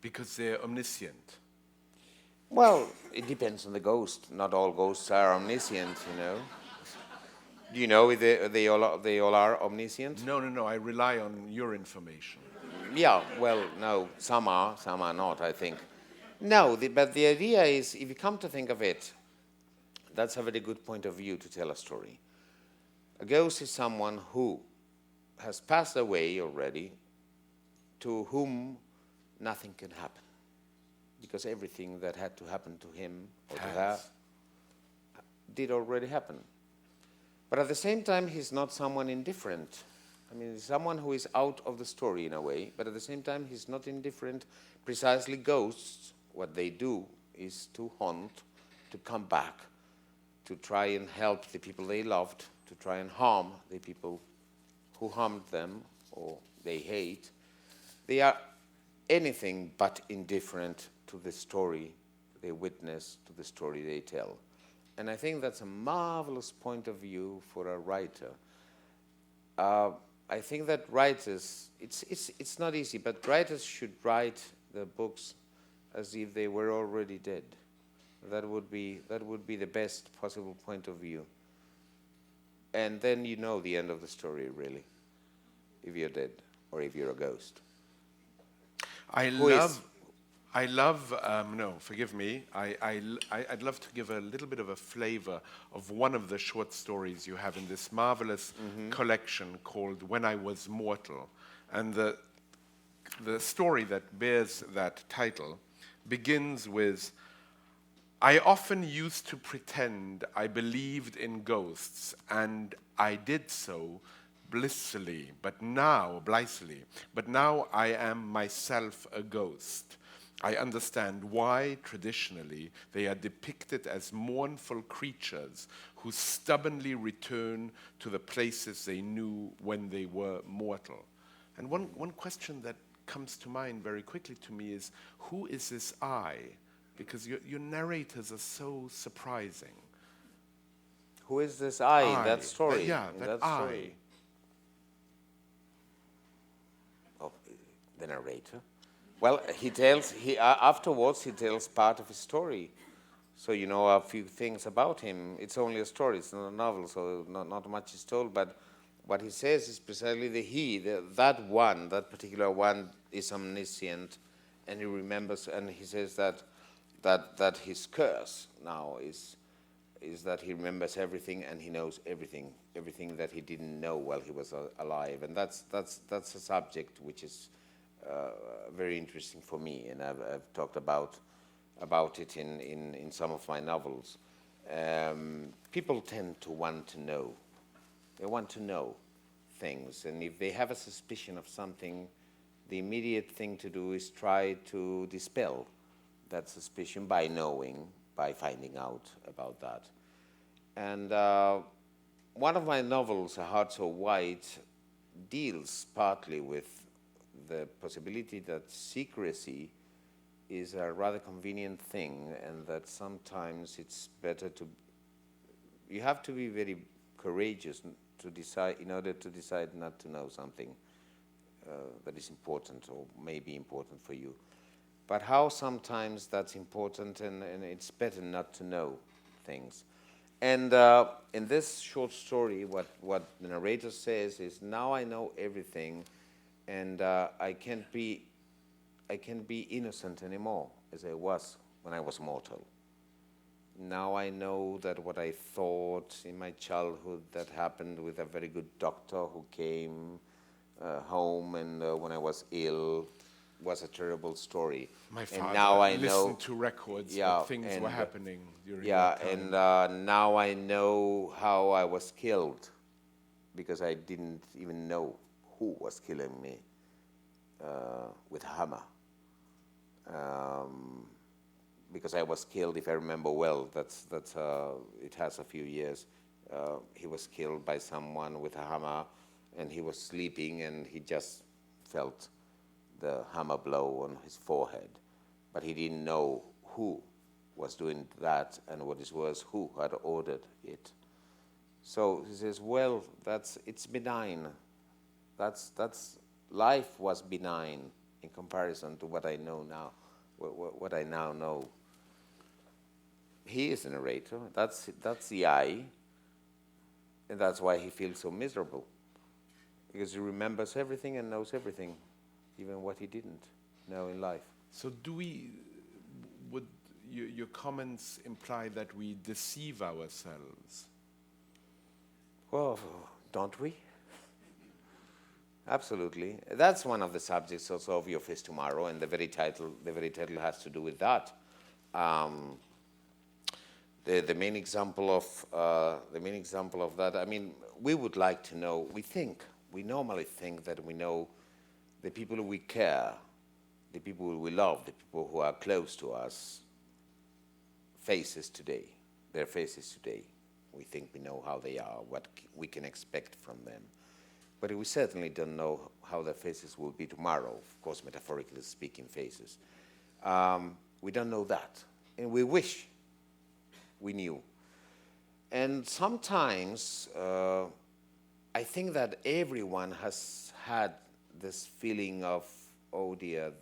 Because they're omniscient. Well, it depends on the ghost. Not all ghosts are omniscient, you know. Do you know if they all are omniscient? No. I rely on your information. Yeah, well, no, some are not, I think. No, but the idea is, if you come to think of it, that's a very good point of view to tell a story. A ghost is someone who has passed away already, to whom nothing can happen. Because everything that had to happen to him or to her did already happen. But at the same time, he's not someone indifferent. I mean, he's someone who is out of the story in a way, but at the same time, he's not indifferent. Precisely ghosts, what they do is to haunt, to come back, to try and help the people they loved, to try and harm the people who harmed them or they hate. They are anything but indifferent to the story they witness, to the story they tell. And I think that's a marvelous point of view for a writer. I think that writers, it's not easy, but writers should write the books as if they were already dead. That would be the best possible point of view. And then you know the end of the story, really, if you're dead or if you're a ghost. No, forgive me. I'd love to give a little bit of a flavor of one of the short stories you have in this marvelous collection called When I Was Mortal. And the story that bears that title begins with, I often used to pretend I believed in ghosts, and I did so blissfully, but now I am myself a ghost. I understand why, traditionally, they are depicted as mournful creatures who stubbornly return to the places they knew when they were mortal. And one question that comes to mind very quickly to me is, who is this I? Because your narrators are so surprising. Who is this I in that story? That I. Oh, the narrator. Well, afterwards he tells part of his story. So you know a few things about him. It's only a story, it's not a novel, so not much is told, but what he says is precisely that particular one is omniscient, and he remembers, and he says that his curse now is that he remembers everything and he knows everything that he didn't know while he was alive, and that's a subject which is very interesting for me, and I've talked about it in some of my novels. People tend to want to know. They want to know things, and if they have a suspicion of something, the immediate thing to do is try to dispel that suspicion by knowing, by finding out about that. And one of my novels, A Heart So White, deals partly with the possibility that secrecy is a rather convenient thing, and that sometimes it's better you have to be very courageous to decide, in order to decide not to know something that is important or may be important for you. But how sometimes that's important, and it's better not to know things. And in this short story, what the narrator says is, now I know everything, and I can't be innocent anymore as I was when I was mortal. Now I know that what I thought in my childhood that happened with a very good doctor who came home and when I was ill was a terrible story. My father and now I listened to records that things were happening during that time. And now I know how I was killed, because I didn't even know who was killing me with a hammer. Because I was killed, if I remember well, it has a few years. He was killed by someone with a hammer, and he was sleeping, and he just felt the hammer blow on his forehead. But he didn't know who was doing that, and what it was, who had ordered it. So he says, well, it's benign. Life was benign in comparison to what I know now, what I now know. He is a narrator. That's the I, and that's why he feels so miserable, because he remembers everything and knows everything, even what he didn't know in life. So would your comments imply that we deceive ourselves? Well, don't we? Absolutely. That's one of the subjects also of Your Face Tomorrow, and the very title has to do with that. The main example of that. I mean, we would like to know. We normally think that we know the people who we care, the people who we love, the people who are close to us. Their faces today. We think we know how they are, what we can expect from them. But we certainly don't know how their faces will be tomorrow, of course, metaphorically speaking, faces. We don't know that. And we wish we knew. And sometimes I think that everyone has had this feeling of, oh dear,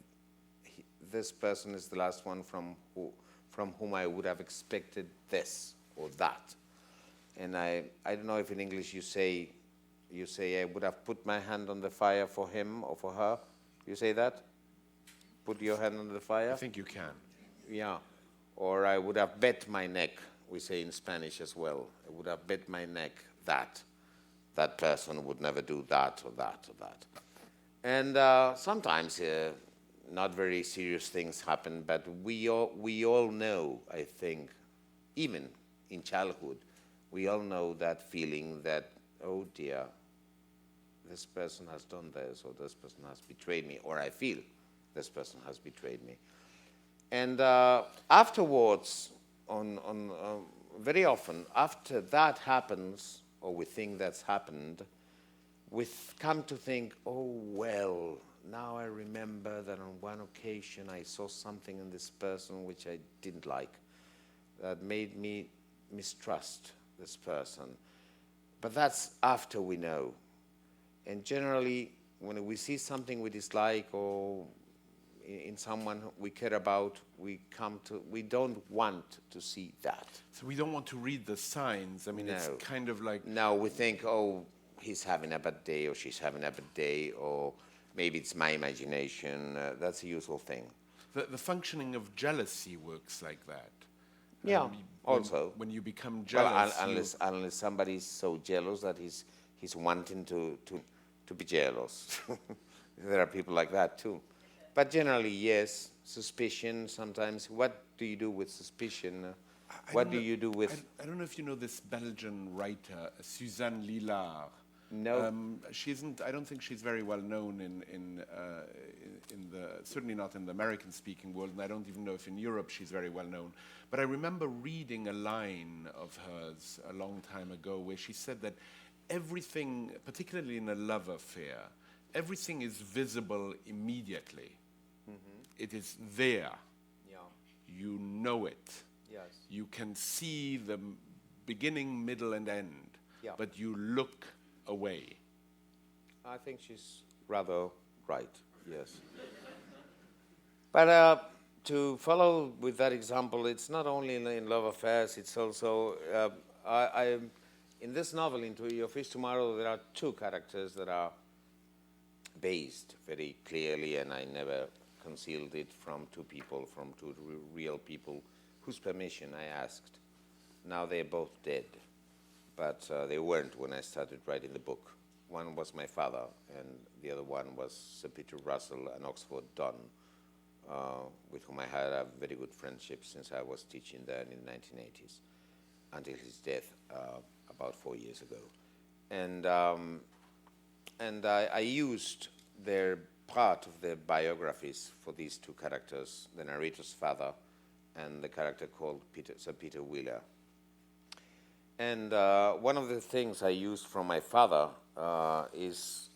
this person is the last one from whom I would have expected this or that. And I don't know if in English you say I would have put my hand on the fire for him or for her. You say that? Put your hand on the fire? I think you can. Yeah. Or I would have bet my neck, we say in Spanish as well. I would have bet my neck that that person would never do that or that or that. And sometimes not very serious things happen, but we all know, I think, even in childhood, we all know that feeling that, oh dear, this person has done this, or this person has betrayed me, or I feel this person has betrayed me. And afterwards, very often, after that happens, or we think that's happened, we've come to think, oh, well, now I remember that on one occasion I saw something in this person which I didn't like, that made me mistrust this person. But that's after we know. And generally, when we see something we dislike or in someone we care about, we don't want to see that. So we don't want to read the signs. I mean, No. It's kind of like... No, we think, oh, he's having a bad day or she's having a bad day, or maybe it's my imagination. That's a usual thing. The functioning of jealousy works like that. Yeah, also. When you become jealous... Well, unless somebody's so jealous that he's wanting to be jealous. There are people like that too. But generally, yes, suspicion sometimes. What do you do with suspicion? What do you do with... I don't know if you know this Belgian writer, Suzanne Lillard. No. I don't think she's very well known certainly not in the American-speaking world, and I don't even know if in Europe she's very well known. But I remember reading a line of hers a long time ago where she said that everything, particularly in a love affair, everything is visible immediately. Mm-hmm. It is there. Yeah. You know it. Yes. You can see the beginning, middle, and end, yeah. But you look away. I think she's rather right, yes. But to follow with that example, it's not only in love affairs, it's also, in this novel, Into Your Face Tomorrow, there are two characters that are based very clearly, and I never concealed it from two real people whose permission I asked. Now they're both dead, but they weren't when I started writing the book. One was my father, and the other one was Sir Peter Russell, an Oxford Don, with whom I had a very good friendship since I was teaching there in the 1980s, until his death about 4 years ago. And I used their part of their biographies for these two characters, the narrator's father and the character called Sir Peter Wheeler. And one of the things I used from my father is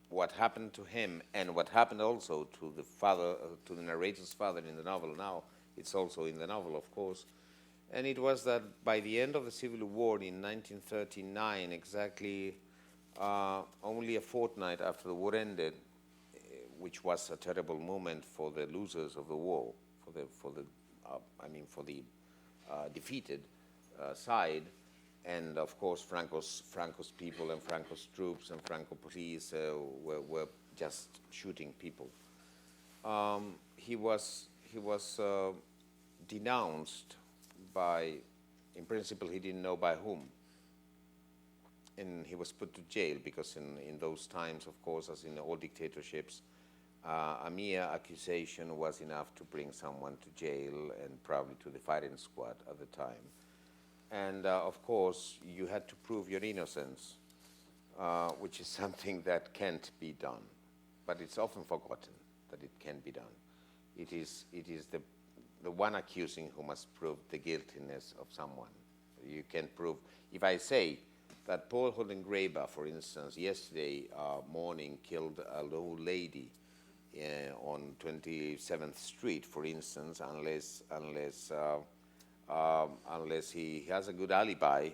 what happened to him, and what happened also to the father, to the narrator's father in the novel. Now it's also in the novel, of course. And it was that by the end of the Civil War in 1939, exactly only a fortnight after the war ended, which was a terrible moment for the losers of the war, for the defeated side, and of course Franco's people and Franco's troops and Franco police were just shooting people. He was denounced by, in principle, he didn't know by whom. and he was put to jail because in those times, of course, as in all dictatorships, a mere accusation was enough to bring someone to jail and probably to the firing squad at the time. And of course, you had to prove your innocence, which is something that can't be done. But it's often forgotten that it can be done. It is the one accusing who must prove the guiltiness of someone. You can prove, if I say that Paul Holdengräber, for instance, yesterday morning killed an old lady on 27th Street, for instance, unless he has a good alibi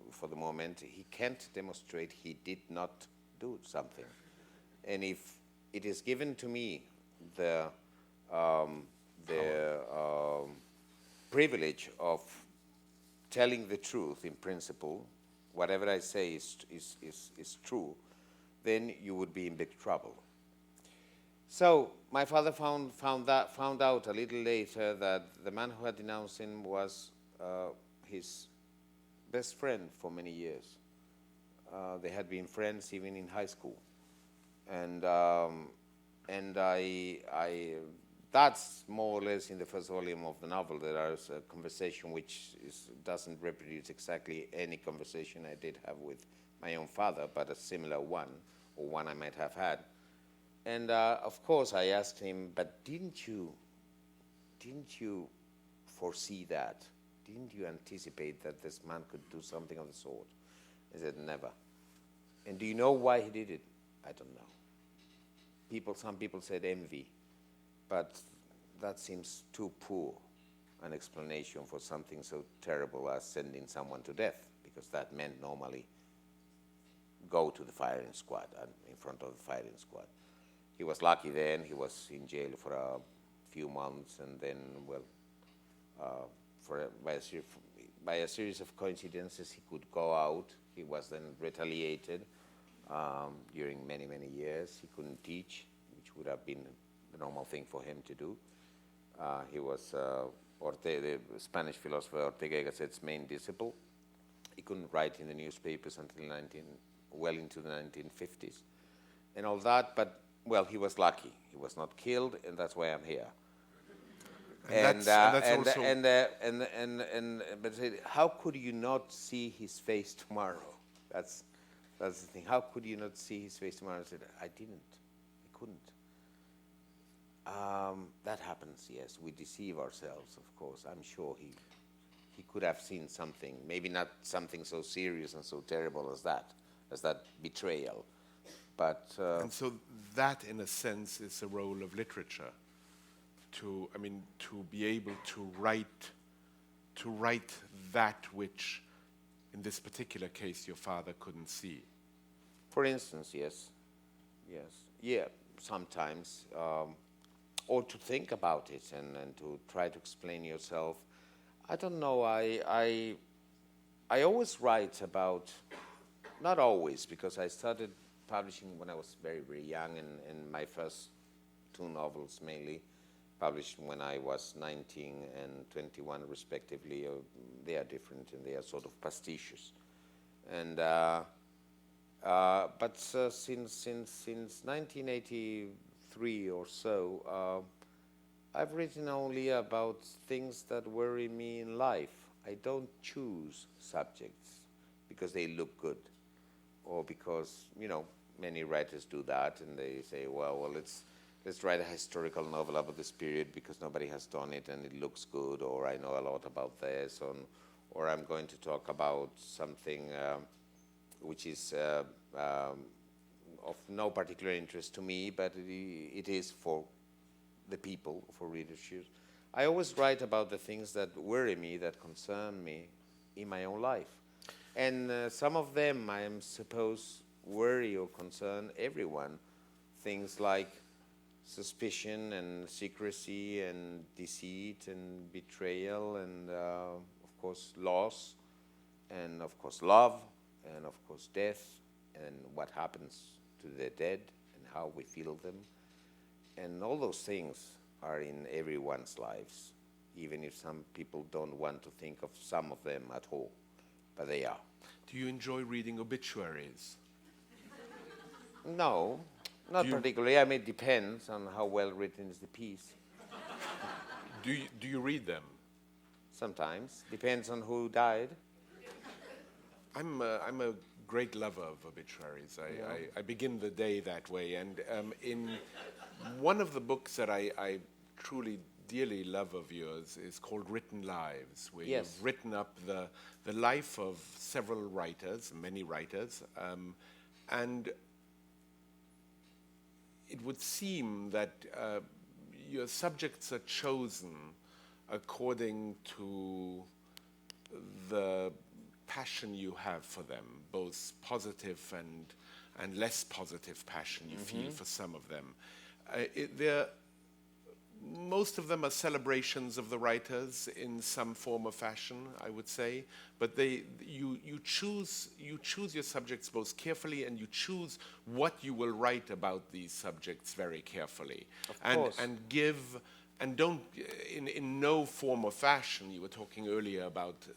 for the moment, he can't demonstrate he did not do something. And if it is given to me the privilege of telling the truth in principle, whatever I say is true, then you would be in big trouble. So my father found out a little later that the man who had denounced him was his best friend for many years. They had been friends even in high school, and that's more or less in the first volume of the novel. There is a conversation which doesn't reproduce exactly any conversation I did have with my own father, but a similar one, or one I might have had. And of course I asked him, but didn't you foresee that? Didn't you anticipate that this man could do something of the sort? He said, never. And do you know why he did it? I don't know. Some people said envy, but that seems too poor an explanation for something so terrible as sending someone to death, because that meant normally go to the firing squad and in front of the firing squad. He was lucky then. He was in jail for a few months, and then, well, by a series of coincidences, he could go out. He was then retaliated during many, many years. He couldn't teach, which would have been the normal thing for him to do. He was the Spanish philosopher Ortega y Gasset's main disciple. He couldn't write in the newspapers until well into the 1950s and all that, but well, he was lucky. He was not killed, and that's why I'm here. But how could you not see his face tomorrow? That's the thing. How could you not see his face tomorrow? I said, I didn't. I couldn't. That happens, yes. We deceive ourselves, of course. I'm sure he could have seen something, maybe not something so serious and so terrible as that betrayal. But and so that, in a sense, is the role of literature. To be able to write that which, in this particular case, your father couldn't see. For instance, yes, yeah, sometimes, or to think about it and to try to explain yourself. I don't know. I always write about, not always, because I started publishing when I was very, very young, and my first two novels mainly published when I was 19 and 21 respectively. They are different and they are sort of pastiches. And but since 1983 or so, I've written only about things that worry me in life. I don't choose subjects because they look good, or because, many writers do that, and they say, well, let's write a historical novel about this period because nobody has done it and it looks good, or I know a lot about this, or I'm going to talk about something which is of no particular interest to me, but it is for the people, for readership. I always write about the things that worry me, that concern me in my own life. And some of them, I am supposed, worry or concern everyone. Things like suspicion and secrecy and deceit and betrayal and, of course, loss and, of course, love and, of course, death and what happens to the dead and how we feel them. And all those things are in everyone's lives, even if some people don't want to think of some of them at all. but they are. Do you enjoy reading obituaries? No, not particularly. I mean, it depends on how well written is the piece. Do you read them? Sometimes. Depends on who died. I'm a great lover of obituaries. I begin the day that way. And in one of the books that I truly dearly love of yours is called Written Lives, where you've written up the life of several writers, many writers, and it would seem that your subjects are chosen according to the passion you have for them, both positive and less positive passion you feel for some of them. Most of them are celebrations of the writers in some form or fashion, I would say, but you choose your subjects both carefully, and you choose what you will write about these subjects very carefully. Of course. And give, and don't, in no form or fashion. You were talking earlier about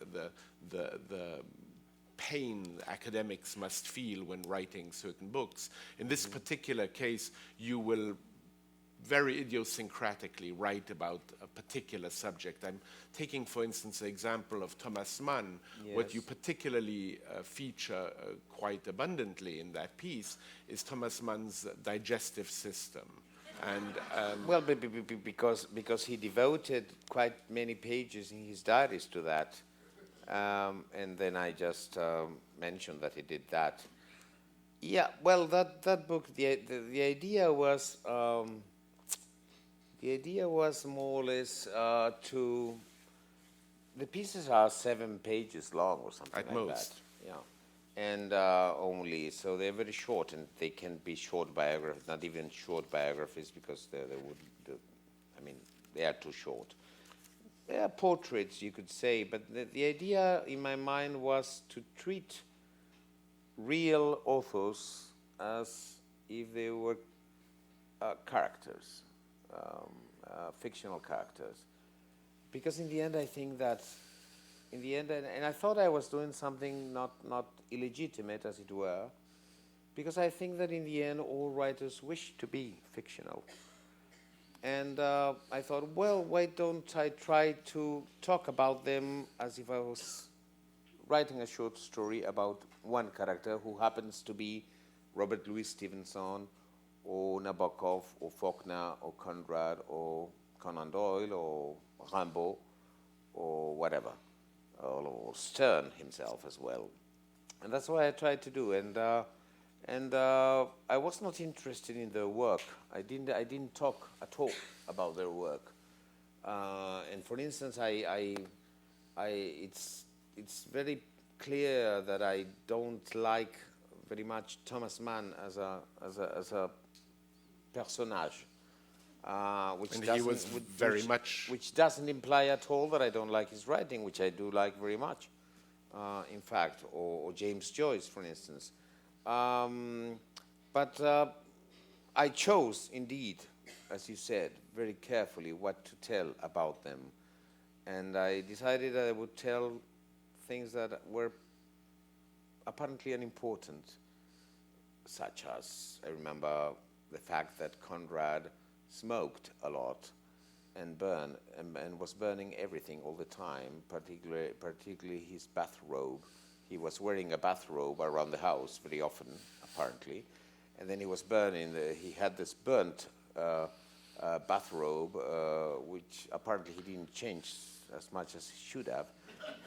the pain academics must feel when writing certain books. In this particular case, you will very idiosyncratically write about a particular subject. I'm taking, for instance, the example of Thomas Mann. What you particularly feature quite abundantly in that piece is Thomas Mann's digestive system. And well, because he devoted quite many pages in his diaries to that, and then I just mentioned that he did that. Yeah, well, that book, the idea was. The idea was more or less to. The pieces are 7 pages long or something At like most. that. Yeah, and only so they're very short, and they can be short biographies, not even short biographies, because they would. I mean, they are too short. They are portraits, you could say, but the idea in my mind was to treat real authors as if they were characters. Fictional characters, because in the end I think that in the end, and I thought I was doing something not illegitimate, as it were, because I think that in the end all writers wish to be fictional, and I thought, well, why don't I try to talk about them as if I was writing a short story about one character who happens to be Robert Louis Stevenson, or Nabokov, or Faulkner, or Conrad, or Conan Doyle, or Rimbaud, or whatever, or Stern himself as well. And that's what I tried to do. And I was not interested in their work. I didn't talk at all about their work. And for instance, it's very clear that I don't like very much Thomas Mann as a personage, which doesn't imply at all that I don't like his writing, which I do like very much, in fact, or James Joyce, for instance. But I chose, indeed, as you said, very carefully what to tell about them, and I decided that I would tell things that were apparently unimportant, such as, I remember the fact that Conrad smoked a lot and was burning everything all the time, particularly his bathrobe. He was wearing a bathrobe around the house very often, apparently, and then he was burning. He had this burnt bathrobe, which apparently he didn't change as much as he should have,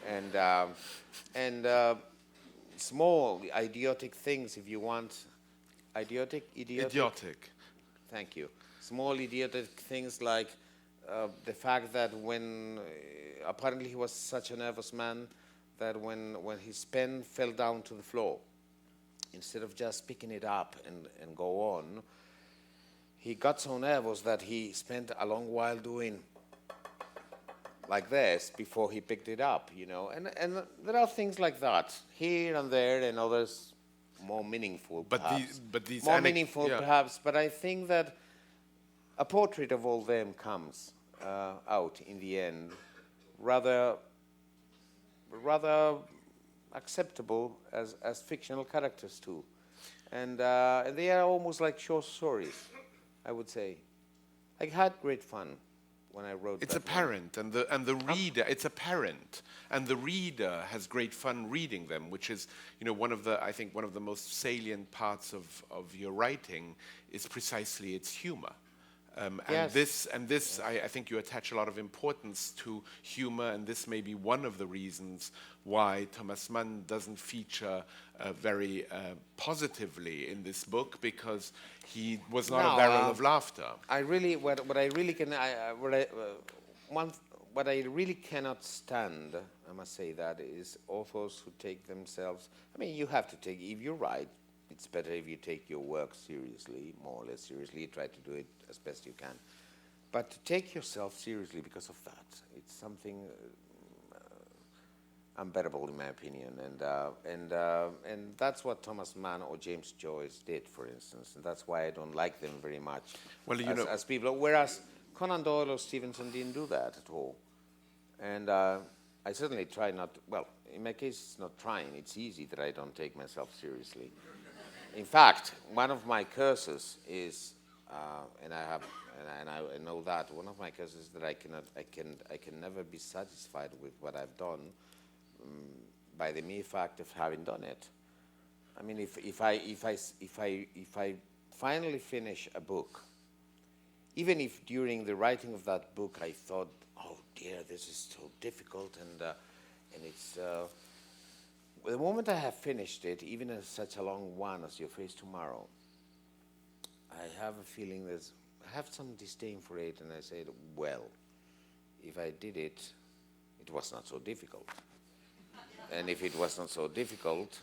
and small idiotic things, if you want. Idiotic. Thank you. Small idiotic things like the fact that when apparently he was such a nervous man that when his pen fell down to the floor, instead of just picking it up and go on, he got so nervous that he spent a long while doing like this before he picked it up, you know. And there are things like that here and there, and others more meaningful, perhaps. Perhaps. But I think that a portrait of all them comes out in the end rather acceptable as fictional characters too. And they are almost like short stories, I would say. I had great fun when I wrote It's that apparent, and the reader. It's apparent, and the reader has great fun reading them, which is, one of the most salient parts of your writing is precisely its humor. Yes. And this, I think you attach a lot of importance to humor, and this may be one of the reasons why Thomas Mann doesn't feature very positively in this book, because he was not a barrel of laughter. What I really cannot stand, I must say that, is authors who take themselves. I mean, you have to take. If you write, it's better if you take your work seriously, more or less seriously. Try to do it as best you can. But to take yourself seriously because of that, it's something unbearable in my opinion. And that's what Thomas Mann or James Joyce did, for instance. And that's why I don't like them very much as people. Whereas Conan Doyle or Stevenson didn't do that at all. And I certainly try not to, well, in my case, it's not trying. It's easy that I don't take myself seriously. In fact, one of my curses is, and I know that one of my curses is that I can never be satisfied with what I've done by the mere fact of having done it. I mean, if I finally finish a book, even if during the writing of that book I thought, oh dear, this is so difficult, and it's. The moment I have finished it, even as such a long one as Your Face Tomorrow, I have a feeling I have some disdain for it, and I said, well, if I did it, it was not so difficult. And if it was not so difficult,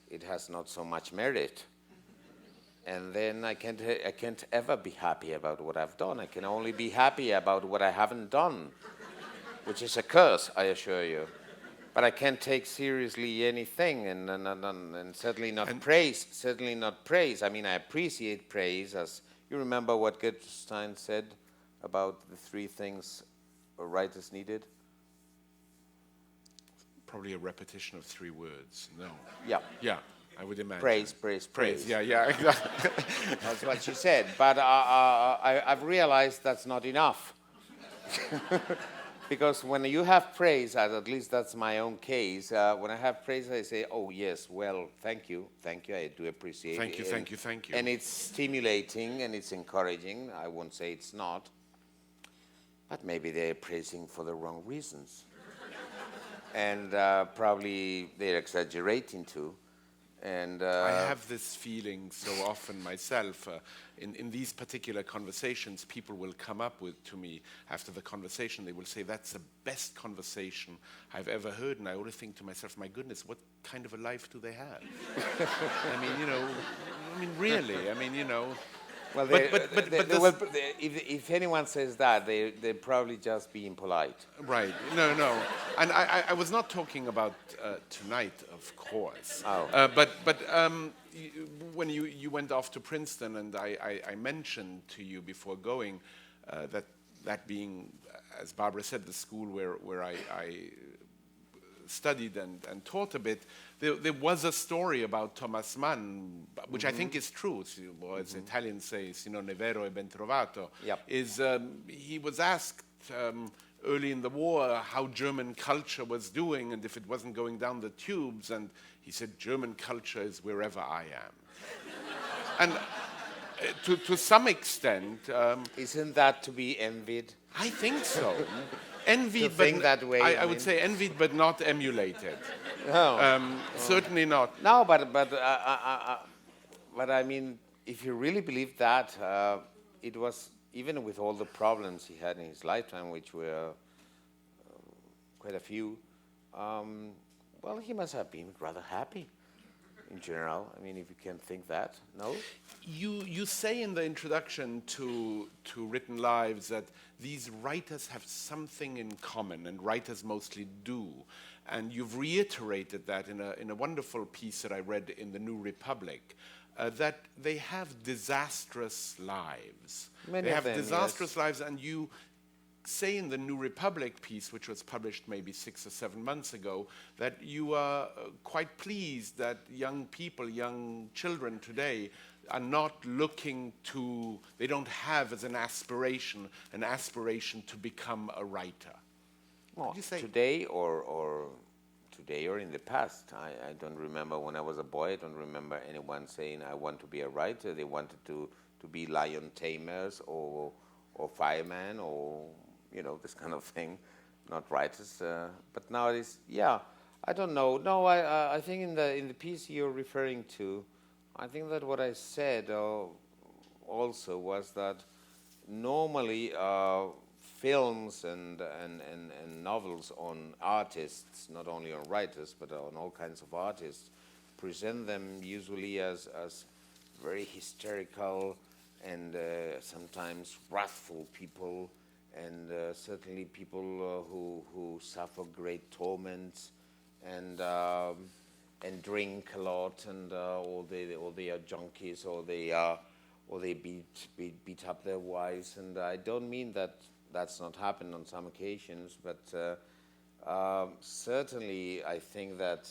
it has not so much merit. And then I can't ever be happy about what I've done. I can only be happy about what I haven't done, which is a curse, I assure you. But I can't take seriously anything, and certainly not praise. Certainly not praise. I mean, I appreciate praise, as you remember what Goethe said about the three things writers needed. Probably a repetition of three words. No. Yeah. Yeah, I would imagine. Praise. Yeah, exactly. That's what she said. But I've realized that's not enough. Because when you have praise, at least that's my own case, when I have praise, I say, oh, yes, well, thank you, I do appreciate it. Thank you. And it's stimulating and it's encouraging. I won't say it's not. But maybe they're praising for the wrong reasons. And probably they're exaggerating too. And I have this feeling so often myself. In these particular conversations, people will come up to me after the conversation. They will say, that's the best conversation I've ever heard. And I always think to myself, my goodness, what kind of a life do they have? Really. Well, if anyone says that, they're probably just being polite. Right. No. And I was not talking about tonight, of course. Oh. When you went off to Princeton, and I mentioned to you before going that being, as Barbara said, the school where I studied and taught a bit, there was a story about Thomas Mann, which I think is true. As Italians say, "Si non è vero, è ben trovato." Yep. He was asked early in the war how German culture was doing and if it wasn't going down the tubes, and he said, German culture is wherever I am. And to some extent... Isn't that to be envied? I think so. Envied, to think that way, I would say envied, but not emulated. No. Certainly not. No, but I mean, if you really believe that, it was, even with all the problems he had in his lifetime, which were quite a few, well, he must have been rather happy in general. I mean, if you can think that, no? You say in the introduction to Written Lives that these writers have something in common, and writers mostly do. And you've reiterated that in a wonderful piece that I read in the New Republic, that they have disastrous lives. Many they of have them, disastrous yes. lives, and you say in the New Republic piece, which was published maybe 6 or 7 months ago, that you are quite pleased that young people, young children today, are not looking to, they don't have as an aspiration to become a writer. Well, today or in the past. I don't remember when I was a boy, I don't remember anyone saying, I want to be a writer. They wanted to be lion tamers or firemen or, this kind of thing, not writers. But nowadays, yeah, I don't know. No, I think in the piece you're referring to, I think that what I said also was that normally films and novels on artists, not only on writers, but on all kinds of artists, present them usually as very hysterical and sometimes wrathful people, and certainly people who suffer great torments and drink a lot, and or they are junkies, or they beat up their wives. And I don't mean that that's not happened on some occasions, but certainly I think that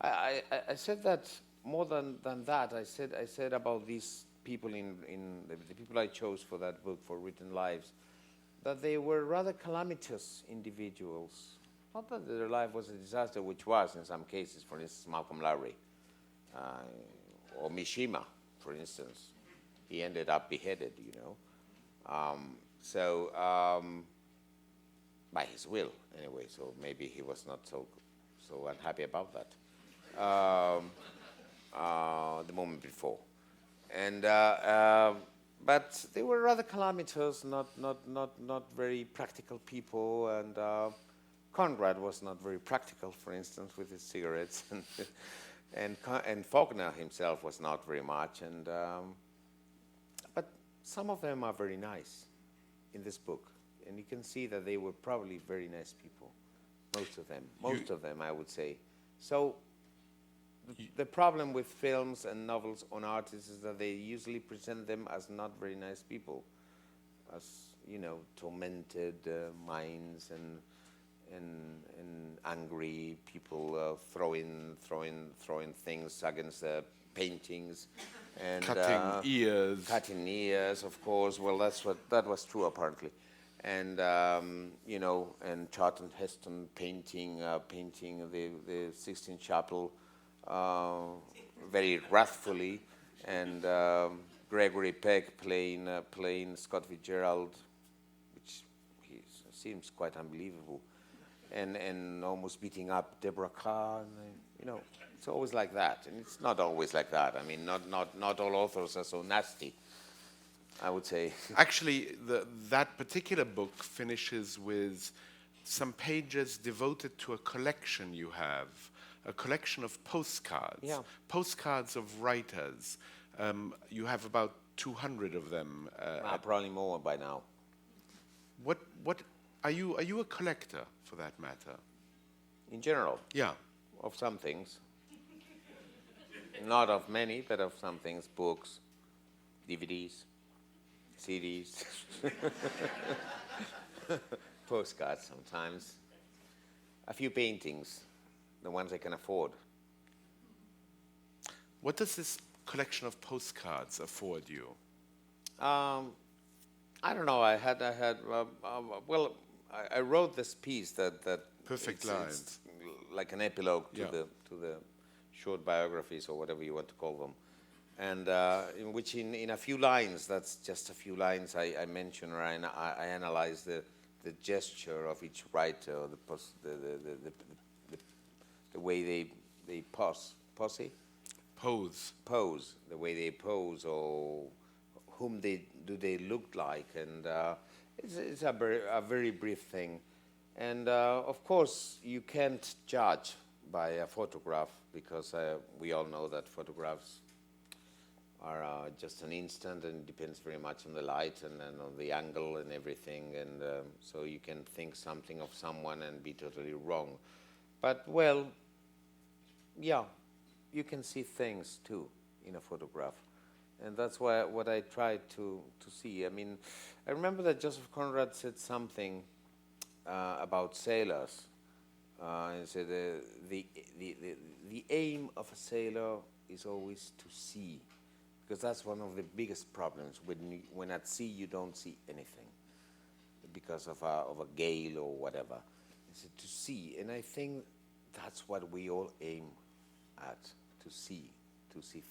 I said that more than that. I said about these people in the people I chose for that book, for Written Lives, that they were rather calamitous individuals. Not that their life was a disaster, which was in some cases, for instance, Malcolm Lowry, or Mishima, for instance. He ended up beheaded, by his will, anyway, so maybe he was not so unhappy about that the moment before. And but they were rather calamitous, not very practical people, and Conrad was not very practical, for instance, with his cigarettes, and Faulkner himself was not very much, and but some of them are very nice in this book, and you can see that they were probably very nice people, most of them, I would say. So the problem with films and novels on artists is that they usually present them as not very nice people, as tormented minds and angry people, throwing things against the paintings, and cutting ears, of course. Well, that was true apparently, and and Charlton Heston painting the Sistine Chapel very wrathfully, and Gregory Peck playing Scott Fitzgerald, which seems quite unbelievable, and almost beating up Deborah Kerr. And, it's always like that, and it's not always like that. I mean, not all authors are so nasty, I would say. Actually, that particular book finishes with some pages devoted to a collection you have, a collection of postcards, postcards of writers. You have about 200 of them. Probably more by now. What are you a collector, for that matter? In general? Yeah. Of some things. Not of many, but of some things. Books, DVDs, CDs, postcards sometimes. A few paintings, the ones I can afford. What does this collection of postcards afford you? I don't know. I wrote this piece that Perfect Lines, it's like an epilogue to the short biographies, or whatever you want to call them, and in which in a few lines, that's just a few lines, I mention, or I analyze the gesture of each writer, the way they pose, the way they pose, or whom they look like, and it's a very brief thing, and of course you can't judge by a photograph, because we all know that photographs are just an instant, and it depends very much on the light and on the angle and everything, and so you can think something of someone and be totally wrong. But, well, yeah, you can see things too in a photograph, And that's what I tried to see. I mean, I remember that Joseph Conrad said something about sailors. He said the aim of a sailor is always to see, because that's one of the biggest problems. When at sea you don't see anything because of a gale or whatever. He said to see, and I think that's what we all aim at, to see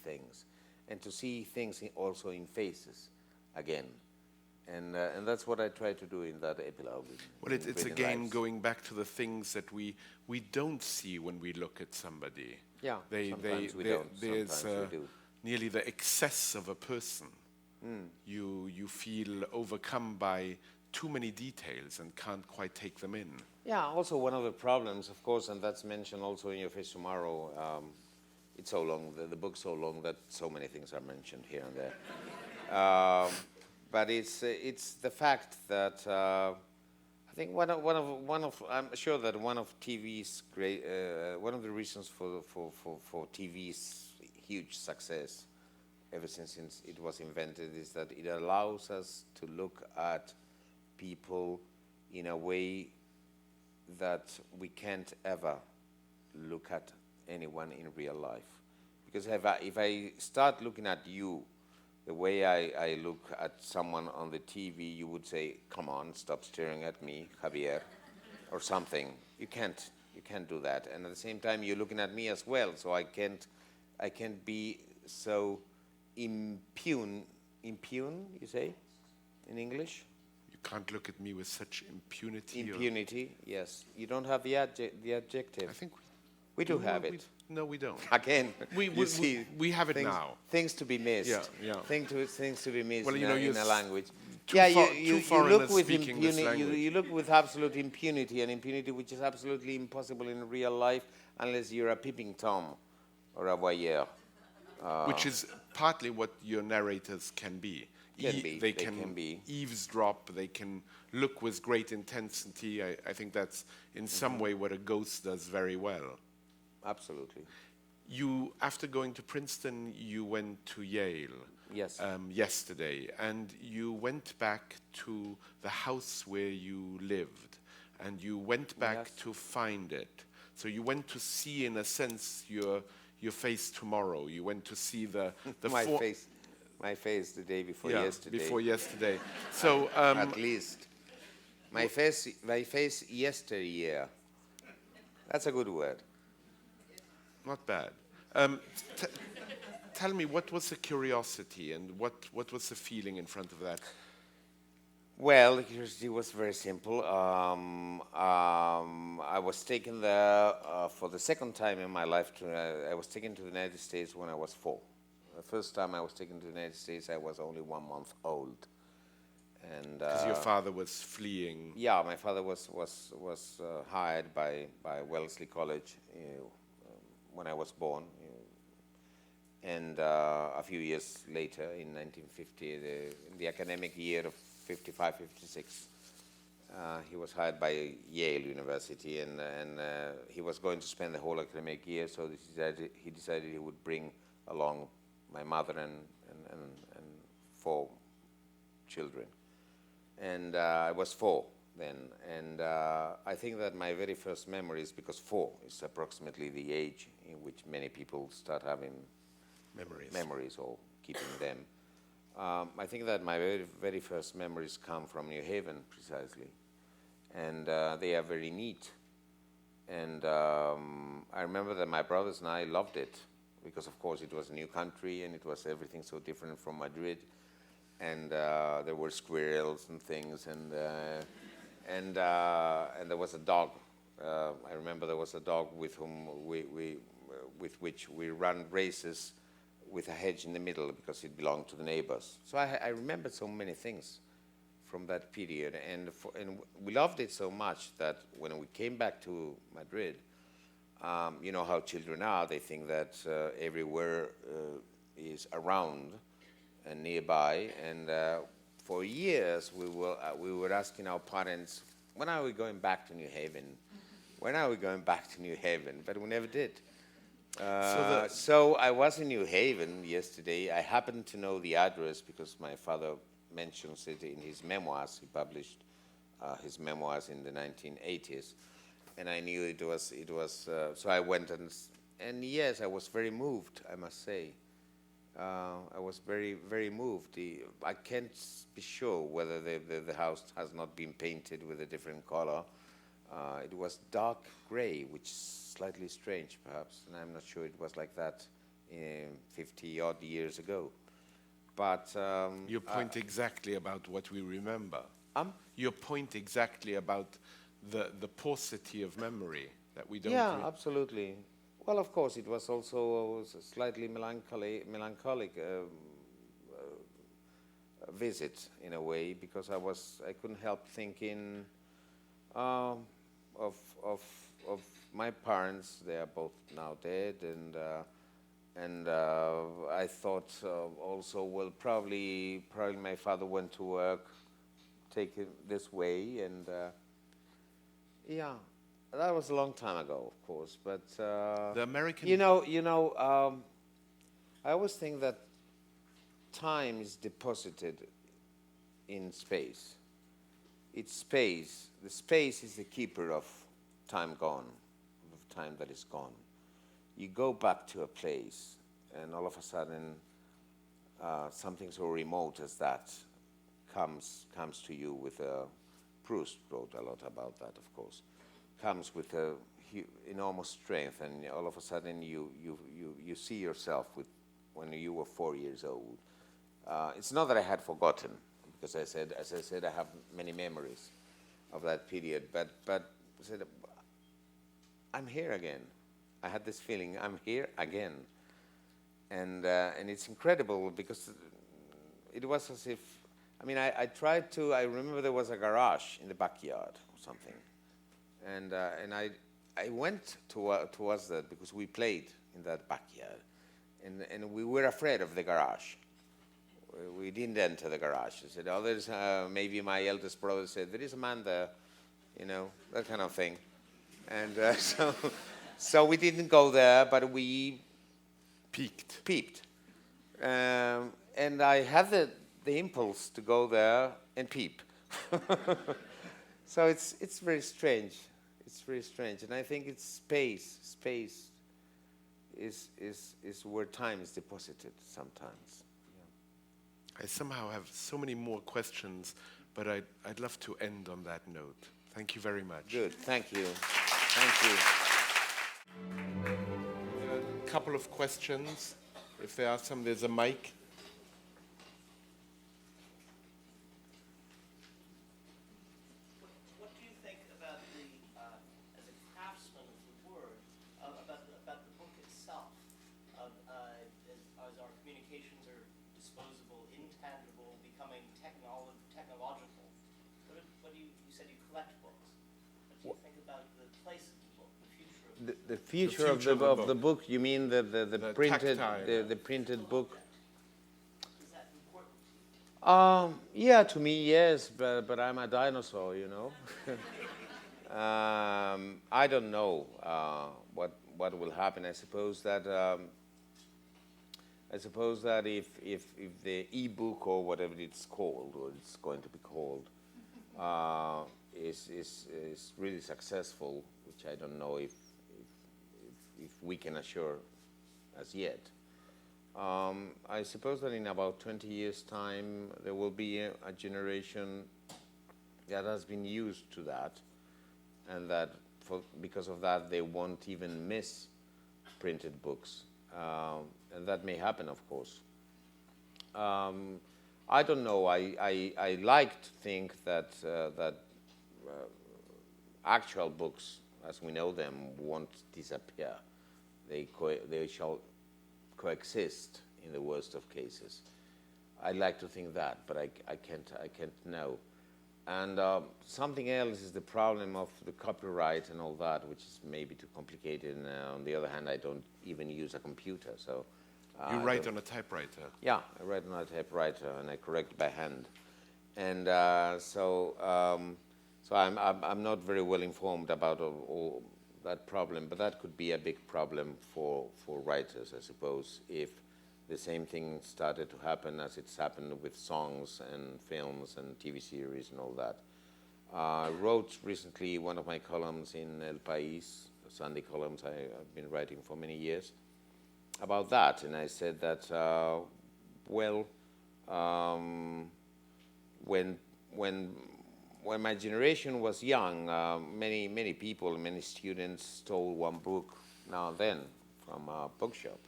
things. And to see things also in faces again. And that's what I try to do in that epilogue. Well, it's again going back to the things that we don't see when we look at somebody. Yeah, sometimes we don't. There's Sometimes we do. nearly the excess of a person. You feel overcome by too many details and can't quite take them in. Yeah, also one of the problems, of course, and that's mentioned also in Your Face Tomorrow, it's so long, the book's so long that so many things are mentioned here and there. But it's the fact that I think I'm sure that one of TV's great, one of the reasons for TV's huge success ever since it was invented is that it allows us to look at people in a way that we can't ever look at anyone in real life. Because if I start looking at you the way I look at someone on the TV, you would say, "Come on, stop staring at me, Javier," or something. You can't do that. And at the same time, you're looking at me as well, so I can't be so impune, you say, in English? You can't look at me with such impunity. Impunity, yes. You don't have the adjective. I think we do have it. No, we don't. Again, we have it now. Things to be missed. Yeah. Things to be missed well, in a language. You look with impunity. You look with absolute impunity, and impunity which is absolutely impossible in real life unless you're a peeping Tom or a voyeur. Which is partly what your narrators can be. They can be. Eavesdrop, they can look with great intensity. I think that's in some way what a ghost does very well. Absolutely. You, after going to Princeton, you went to Yale. Yes. Yesterday, and you went back to the house where you lived, and you went back to find it. So you went to see, in a sense, your face tomorrow. You went to see the my face the day before yesterday. Before yesterday. So at least my face yesteryear. That's a good word. Not bad. Tell me, what was the curiosity and what was the feeling in front of that? Well, the curiosity was very simple. I was taken there for the second time in my life. I was taken to the United States when I was 4. The first time I was taken to the United States, I was only 1 month old. And because your father was fleeing. Yeah, my father was hired by Wellesley College when I was born. And a few years later, in 1950, in the academic year of 55, 56, he was hired by Yale University, and he was going to spend the whole academic year, so he decided he would bring along my mother and 4 children. And I was 4 then, and I think that my very first memories, because 4 is approximately the age in which many people start having memories or keeping them. I think that my very, very first memories come from New Haven, precisely. And they are very neat. And I remember that my brothers and I loved it, because, of course, it was a new country, and it was everything so different from Madrid. And there were squirrels and things, and there was a dog. I remember there was a dog with whom with which we ran races with a hedge in the middle, because it belonged to the neighbors. So I remember so many things from that period, and we loved it so much that when we came back to Madrid, you know how children are. They think that everywhere is around and nearby, and for years we were asking our parents, when are we going back to New Haven? When are we going back to New Haven? But we never did. So I was in New Haven yesterday. I happened to know the address because my father mentions it in his memoirs. He published his memoirs in the 1980s, and I knew it was. So I went and yes, I was very moved, I must say. I was very, very moved. I can't be sure whether the house has not been painted with a different color. It was dark gray, which is slightly strange, perhaps, and I'm not sure it was like that 50-odd years ago. But your point exactly about what we remember. Your point exactly about the paucity of memory that we don't. Yeah, absolutely. Well, of course, it was also a slightly melancholic visit in a way, because I couldn't help thinking of my parents. They are both now dead, and I thought also, well, probably my father went to work, take it this way, and yeah. That was a long time ago, of course, but the American. I always think that time is deposited in space. It's space. The space is the keeper of time gone, of time that is gone. You go back to a place, and all of a sudden, something so remote as that comes to you with a. Proust wrote a lot about that, of course. Comes with a enormous strength, and all of a sudden you see yourself with when you were 4 years old. It's not that I had forgotten, because as I said, I have many memories of that period. But I said, I'm here again. I had this feeling, I'm here again, and it's incredible, because it was as if, I mean, I tried to. I remember there was a garage in the backyard or something. And I went towards that because we played in that backyard, and we were afraid of the garage. We didn't enter the garage. I said, "Oh, there's maybe my eldest brother said there is a man there," that kind of thing. And so we didn't go there, but we peeped, and I had the impulse to go there and peep. So it's very strange. It's very strange, and I think it's space. Space is where time is deposited sometimes. I somehow have so many more questions, but I'd love to end on that note. Thank you very much. Good. Thank you. Thank you. A couple of questions, if there are some. There's a mic. The future of the book. You mean the printed book? Is that important? Yeah, to me, yes, but I'm a dinosaur, I don't know what will happen. I suppose that if the e-book or whatever it's called, or it's going to be called, is really successful, which I don't know if we can assure as yet. I suppose that in about 20 years' time, there will be a generation that has been used to that, and that because of that, they won't even miss printed books. And that may happen, of course. I don't know. I like to think that actual books, as we know them, won't disappear. They shall coexist in the worst of cases. I like to think that, but I can't know. And something else is the problem of the copyright and all that, which is maybe too complicated. And on the other hand, I don't even use a computer, so. You write on a typewriter? Yeah, I write on a typewriter and I correct by hand. And so I'm not very well informed about all that problem, but that could be a big problem for writers, I suppose, if the same thing started to happen as it's happened with songs and films and TV series and all that. I wrote recently one of my columns in El País, Sunday columns I've been writing for many years, about that, and I said that, when my generation was young, many people, many students stole one book now and then from a bookshop.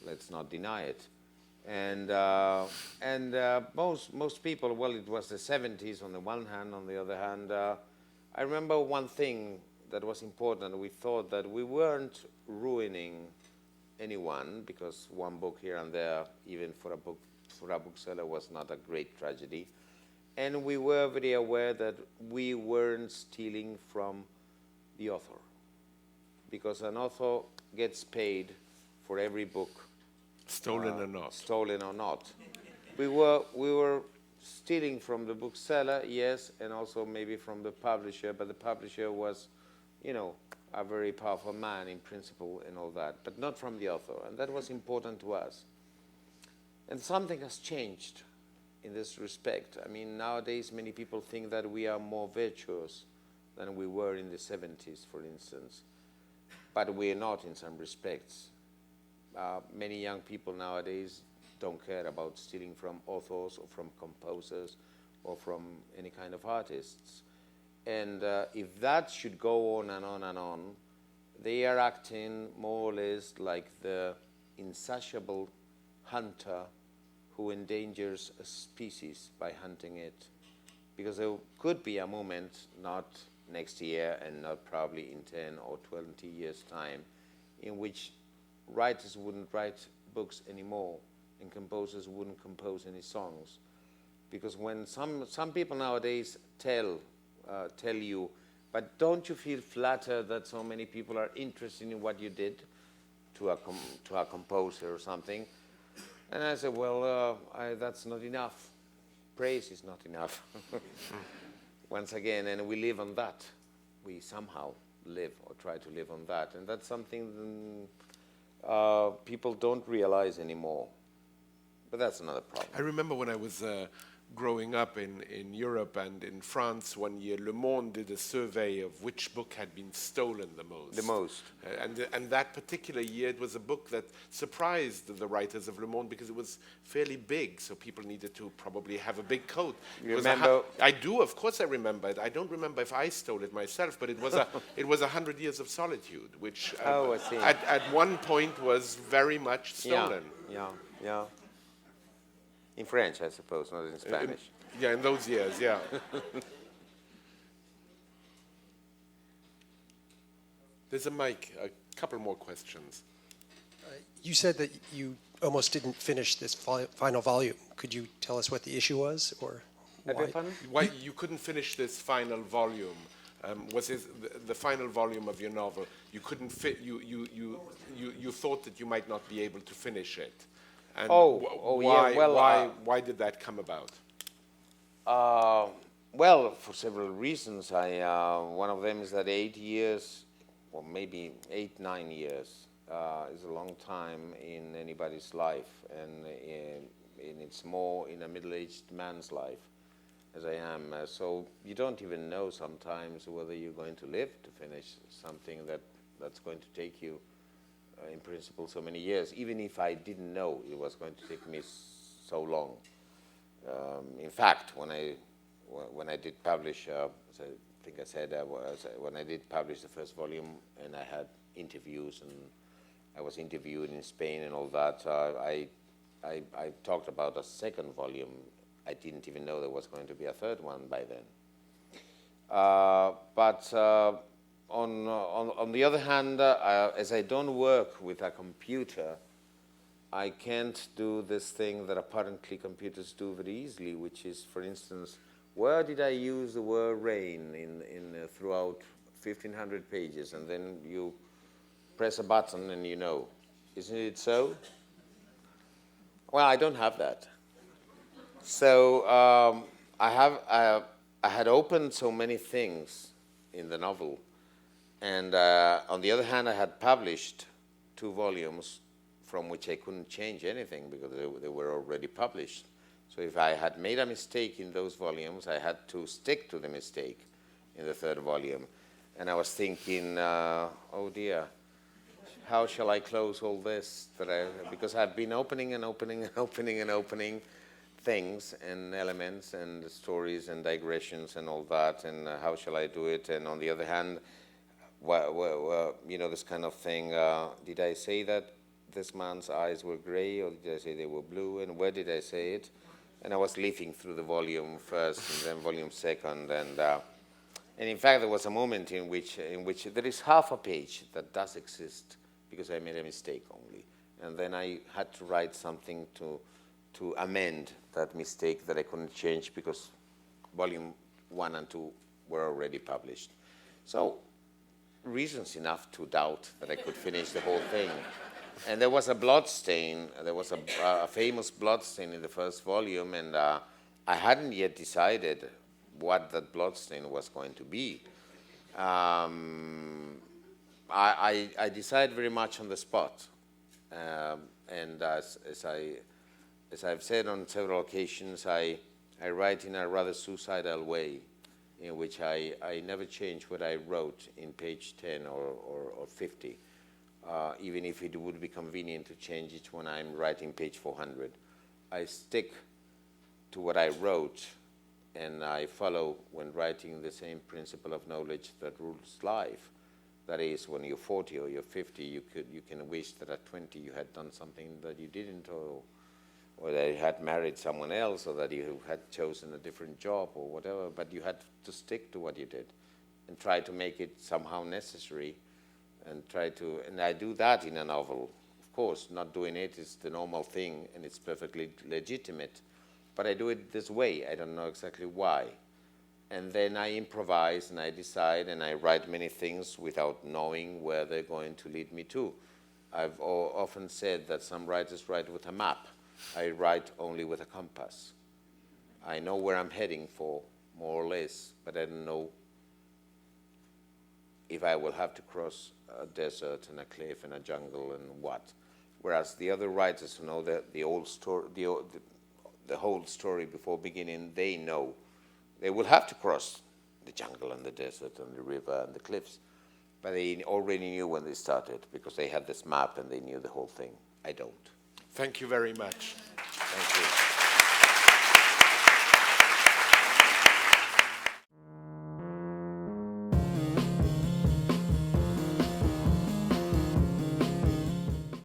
Let's not deny it. And most people, well, it was the 70s on the one hand. On the other hand, I remember one thing that was important. We thought that we weren't ruining anyone, because one book here and there, even for a bookseller, was not a great tragedy. And we were very aware that we weren't stealing from the author, because an author gets paid for every book, stolen or not. Stolen or not. We were stealing from the bookseller, yes, and also maybe from the publisher, but the publisher was, a very powerful man in principle and all that, but not from the author, and that was important to us. And something has changed in this respect. I mean, nowadays many people think that we are more virtuous than we were in the 70s, for instance, but we are not in some respects. Many young people nowadays don't care about stealing from authors or from composers or from any kind of artists. And if that should go on and on and on, they are acting more or less like the insatiable hunter who endangers a species by hunting it. Because there could be a moment, not next year and not probably in 10 or 20 years' time, in which writers wouldn't write books anymore and composers wouldn't compose any songs. Because when some people nowadays tell you, but don't you feel flattered that so many people are interested in what you did, to a composer or something? And I said, well, that's not enough. Praise is not enough. Once again, and we live on that. We somehow live or try to live on that. And that's something people don't realize anymore. But that's another problem. I remember when I was growing up in Europe and in France, one year Le Monde did a survey of which book had been stolen the most. The most. And that particular year, it was a book that surprised the writers of Le Monde because it was fairly big, so people needed to probably have a big coat. You remember? I do, of course I remember it. I don't remember if I stole it myself, but it was it was 100 Years of Solitude, which I see. At one point was very much stolen. Yeah. In French, I suppose, not in Spanish. In those years, yeah. There's a mic, a couple more questions. You said that you almost didn't finish this final volume. Could you tell us what the issue was, or why? Why you couldn't finish this final volume? Was it the final volume of your novel? You couldn't fit. You thought that you might not be able to finish it. And why, yeah. Well, why did that come about? Well, for several reasons. One of them is that 8 years, or maybe 9 years, is a long time in anybody's life, and it's more in a middle-aged man's life, as I am. So you don't even know sometimes whether you're going to live to finish something that's going to take you, in principle, so many years, even if I didn't know it was going to take me so long. In fact, when I did publish, as I think I said, when I did publish the first volume and I had interviews and I was interviewed in Spain and all that, I talked about a second volume. I didn't even know there was going to be a third one by then. On the other hand, as I don't work with a computer, I can't do this thing that apparently computers do very easily, which is, for instance, where did I use the word rain in throughout 1,500 pages, and then you press a button and you know. Isn't it so? Well, I don't have that. So I had opened so many things in the novel, And on the other hand, I had published 2 volumes from which I couldn't change anything because they were already published. So if I had made a mistake in those volumes, I had to stick to the mistake in the 3rd volume. And I was thinking, oh dear, how shall I close all this? Because I've been opening and opening and opening and opening things and elements and stories and digressions and all that, and how shall I do it? And on the other hand, you know, this kind of thing, did I say that this man's eyes were gray, or did I say they were blue, and where did I say it? And I was leafing through the volume first and then volume second, and in fact there was a moment in which there is half a page that does exist because I made a mistake only, and then I had to write something to amend that mistake that I couldn't change because volume 1 and 2 were already published. So reasons enough to doubt that I could finish the whole thing. And there was a blood stain, there was a famous blood stain in the 1st volume, and I hadn't yet decided what that blood stain was going to be. I decided very much on the spot. And as I've said on several occasions, I write in a rather suicidal way, in which I never change what I wrote in page 10 or 50, even if it would be convenient to change it when I'm writing page 400. I stick to what I wrote, and I follow, when writing, the same principle of knowledge that rules life. That is, when you're 40 or you're 50, you can wish that at 20 you had done something that you didn't, or that you had married someone else, or that you had chosen a different job or whatever, but you had to stick to what you did and try to make it somehow necessary, and I do that in a novel. Of course, not doing it is the normal thing, and it's perfectly legitimate, but I do it this way. I don't know exactly why. And then I improvise, and I decide, and I write many things without knowing where they're going to lead me to. I've often said that some writers write with a map. I write only with a compass. I know where I'm heading for, more or less, but I don't know if I will have to cross a desert and a cliff and a jungle and what. Whereas the other writers who know the whole story before beginning, they know. They will have to cross the jungle and the desert and the river and the cliffs, but they already knew when they started because they had this map and they knew the whole thing. I don't. Thank you very much. Thank you.